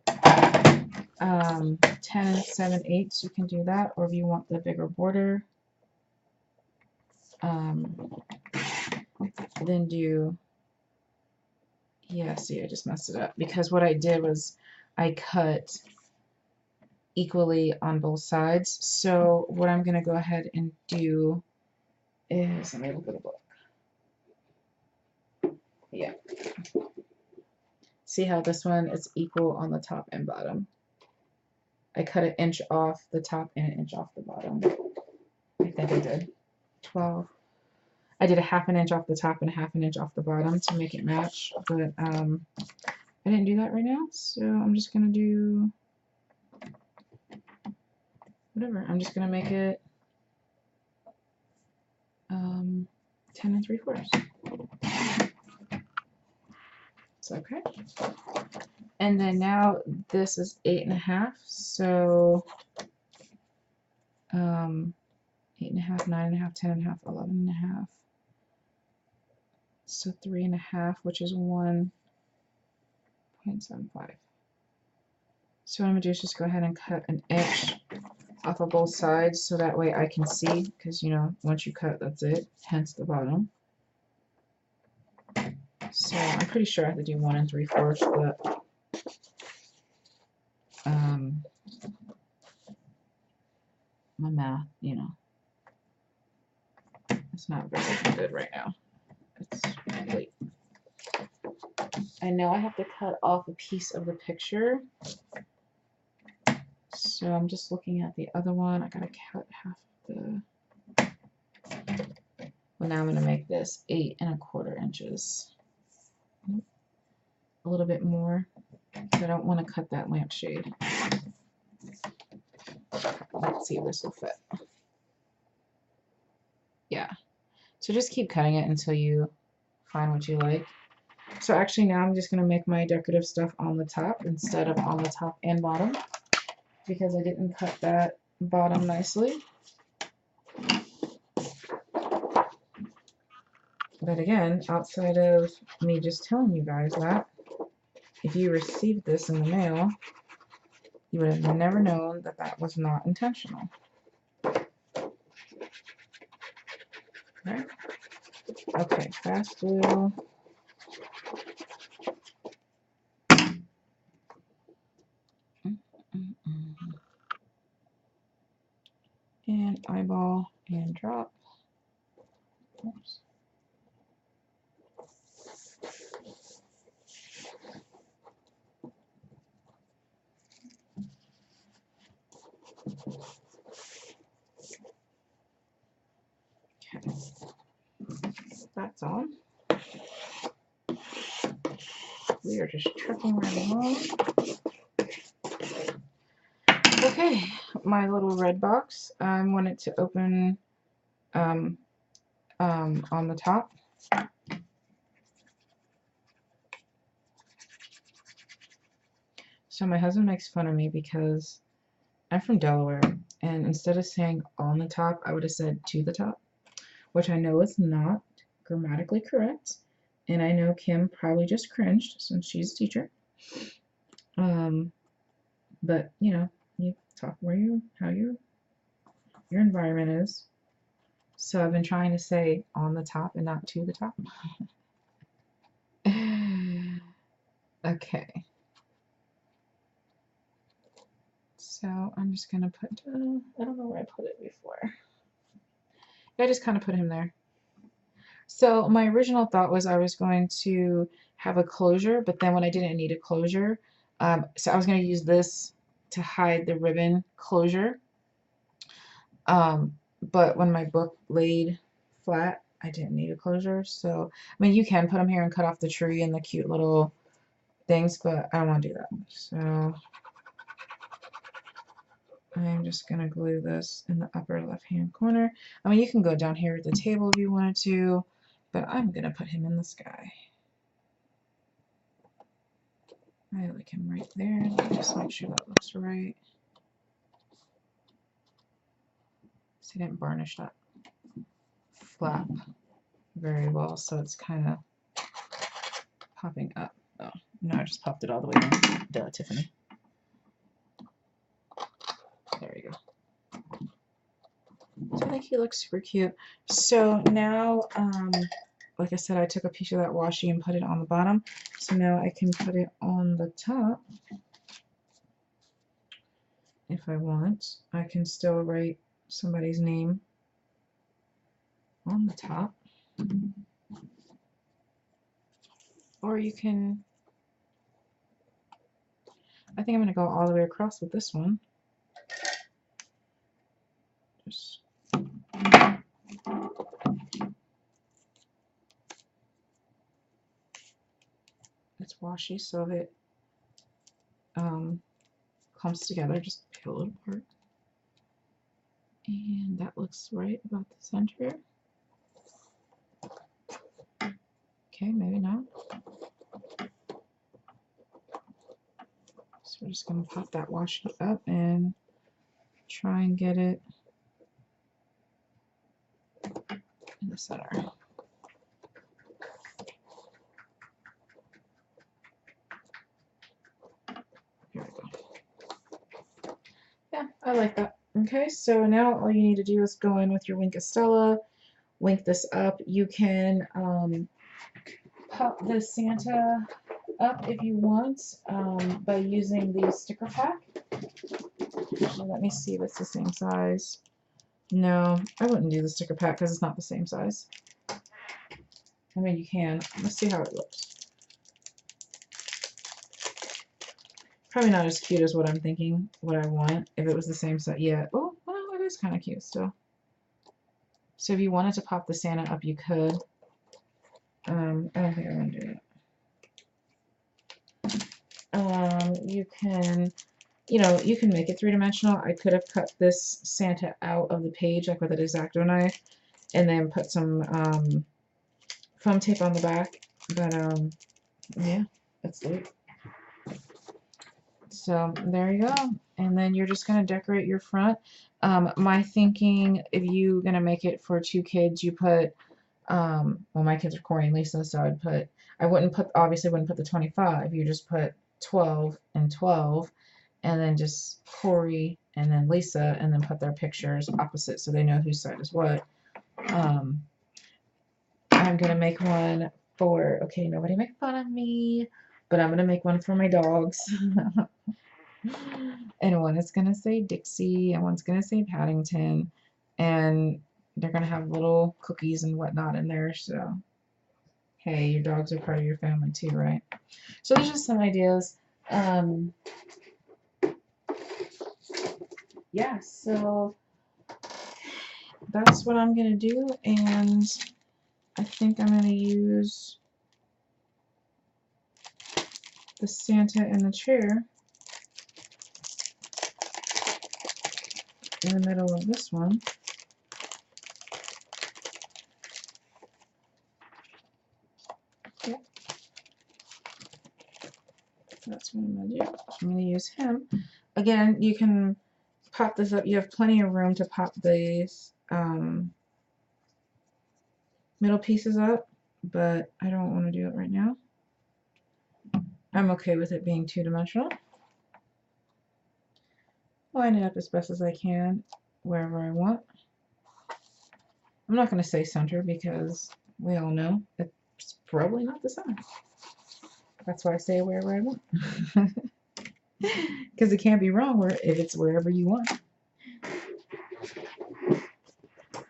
10 and 7/8, you can do that, or if you want the bigger border, then do, yeah, see, I just messed it up, because what I did was I cut equally on both sides, so what I'm going to go ahead and do is, let me look at the book. Yeah. See how this one is equal on the top and bottom? I cut an inch off the top and an inch off the bottom. I think I did 12. I did a ½ inch off the top and a ½ inch off the bottom to make it match, but I didn't do that right now, so I'm just gonna do whatever. I'm just gonna make it 10 3/4. It's okay. And then now this is 8 1/2, so 8 1/2, 9 1/2, 10 1/2, 11 1/2. So 3 1/2, which is 1.75. So what I'm going to do is just go ahead and cut an inch off of both sides so that way I can see, because you know, once you cut, that's it, hence the bottom. So I'm pretty sure I have to do 1 3/4, but my math, you know, it's not very good right now. It's late. I know I have to cut off a piece of the picture, so I'm just looking at the other one. I gotta cut half of the. Well, now I'm gonna make this 8 1/4 inches. A little bit more, because I don't want to cut that lampshade. Let's see if this will fit. Yeah. So just keep cutting it until you find what you like. So actually now I'm just going to make my decorative stuff on the top instead of on the top and bottom, because I didn't cut that bottom nicely. But again, outside of me just telling you guys that, if you received this in the mail, you would have never known that that was not intentional. Okay, okay, fast glue. And eyeball and drop. Oops. Okay, that's on. We are just trucking right along. Okay, my little red box. I want it to open on the top. So my husband makes fun of me because I'm from Delaware, and instead of saying on the top, I would have said to the top, which I know is not grammatically correct, and I know Kim probably just cringed since she's a teacher. But you know, you talk how your environment is. So I've been trying to say on the top and not to the top. Okay. So I'm just gonna put, I don't know where I put it before. I just kind of put him there. So my original thought was I was going to have a closure, but then when I didn't need a closure, so I was going to use this to hide the ribbon closure. But when my book laid flat, I didn't need a closure. So, I mean, you can put them here and cut off the tree and the cute little things, but I don't want to do that. So I'm just going to glue this in the upper left-hand corner. I mean, you can go down here at the table if you wanted to, but I'm going to put him in the sky. I like him right there. Let me just make sure that looks right. So I didn't varnish that flap very well, so it's kind of popping up. Oh, no, I just popped it all the way down. Duh, Tiffany. There we go. So I think he looks super cute. So now, like I said, I took a piece of that washi and put it on the bottom. So now I can put it on the top. If I want, I can still write somebody's name on the top. Or you can, I think I'm going to go all the way across with this one. Just it's washi, so if it clumps together, just peel it apart. And that looks right about the center. Okay, maybe not. So we're just going to pop that washi up and try and get it in the center. Here we go. I like that. Okay, so now all you need to do is go in with your Wink Estella, wink this up. You can pop the Santa up if you want by using the sticker pack. Actually, let me see if it's the same size. No, I wouldn't do the sticker pack because it's not the same size. I mean, you can. Let's see how it looks. Probably not as cute as what I'm thinking, what I want, if it was the same size. Yeah. Oh, well, it is kind of cute still. So if you wanted to pop the Santa up, you could. I don't think I want to do that. You can, you can make it three-dimensional. I could have cut this Santa out of the page, like with an X-Acto knife, and then put some foam tape on the back. But yeah, that's it. So there you go. And then you're just going to decorate your front. My thinking, if you're going to make it for 2 kids, you put, well, my kids are Corey and Lisa, so obviously wouldn't put the 25. You just put 12 and 12, and then just Corey and then Lisa, and then put their pictures opposite so they know whose side is what. I'm going to make one for, okay, nobody make fun of me, but I'm going to make one for my dogs. And one is going to say Dixie, and one's going to say Paddington, and they're going to have little cookies and whatnot in there, so hey, your dogs are part of your family too, right? So there's just some ideas. Yeah, so that's what I'm going to do, and I think I'm going to use the Santa in the chair in the middle of this one. Yep. That's what I'm going to do. I'm going to use him. Again, you can pop this up. You have plenty of room to pop these middle pieces up, but I don't want to do it right now. I'm okay with it being two-dimensional. Line it up as best as I can wherever I want. I'm not going to say center because we all know it's probably not the center. That's why I say wherever I want. Because it can't be wrong if it's wherever you want.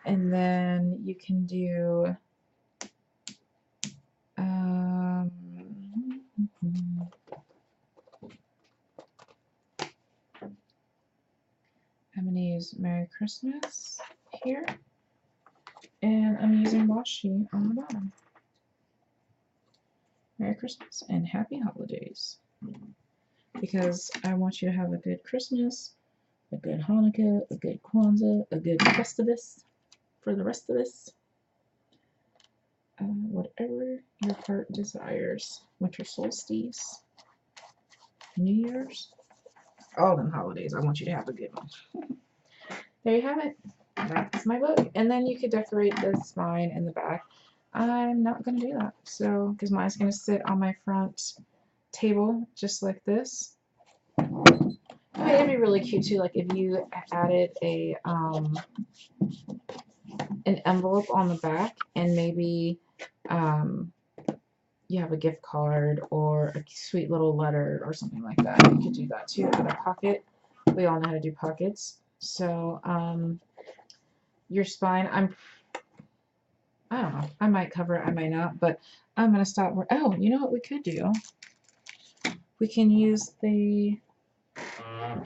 And then you can do I'm going to use Merry Christmas here, and I'm using washi on the bottom. Merry Christmas and Happy Holidays, because I want you to have a good Christmas, a good Hanukkah, a good Kwanzaa, a good Festivus for the rest of us. Whatever your heart desires. Winter solstice, New Year's, all them holidays. I want you to have a good one. There you have it. That's my book. And then you could decorate the spine and the back. I'm not going to do that, so because mine's going to sit on my front table just like this. It'd be really cute too, like if you added an envelope on the back, and maybe you have a gift card or a sweet little letter or something like that. You could do that too. Add a pocket. We all know how to do pockets. So your spine, I don't know. I might cover it, I might not, but I'm going to stop. Oh, you know what we could do? We can use the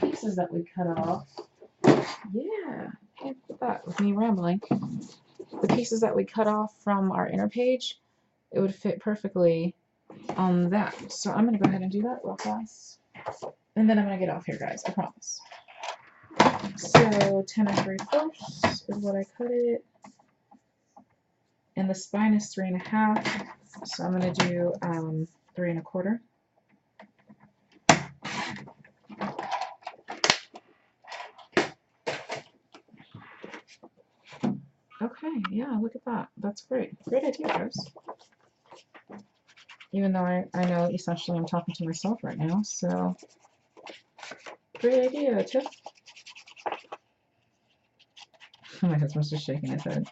pieces that we cut off. Yeah, can't put that with me rambling. The pieces that we cut off from our inner page, it would fit perfectly on that. So I'm going to go ahead and do that real fast. And then I'm going to get off here, guys. I promise. So 10 3/4 is what I cut it. And the spine is 3 1/2. So I'm going to do 3 1/4. Okay, yeah, look at that. That's great. Great idea, guys. Even though I know essentially I'm talking to myself right now, so great idea, Tiff. My husband's just shaking his head.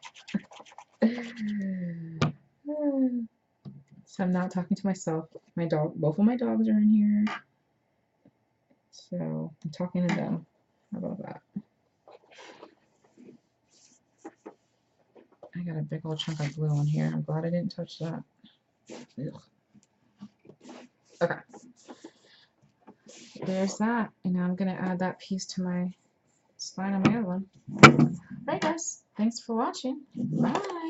So I'm not talking to myself. My dog, both of my dogs are in here. So I'm talking to them. How about that? I got a big old chunk of glue on here. I'm glad I didn't touch that. Ugh. Okay. There's that. And now I'm going to add that piece to my spine on my other one. Alright guys, thanks for watching. Bye.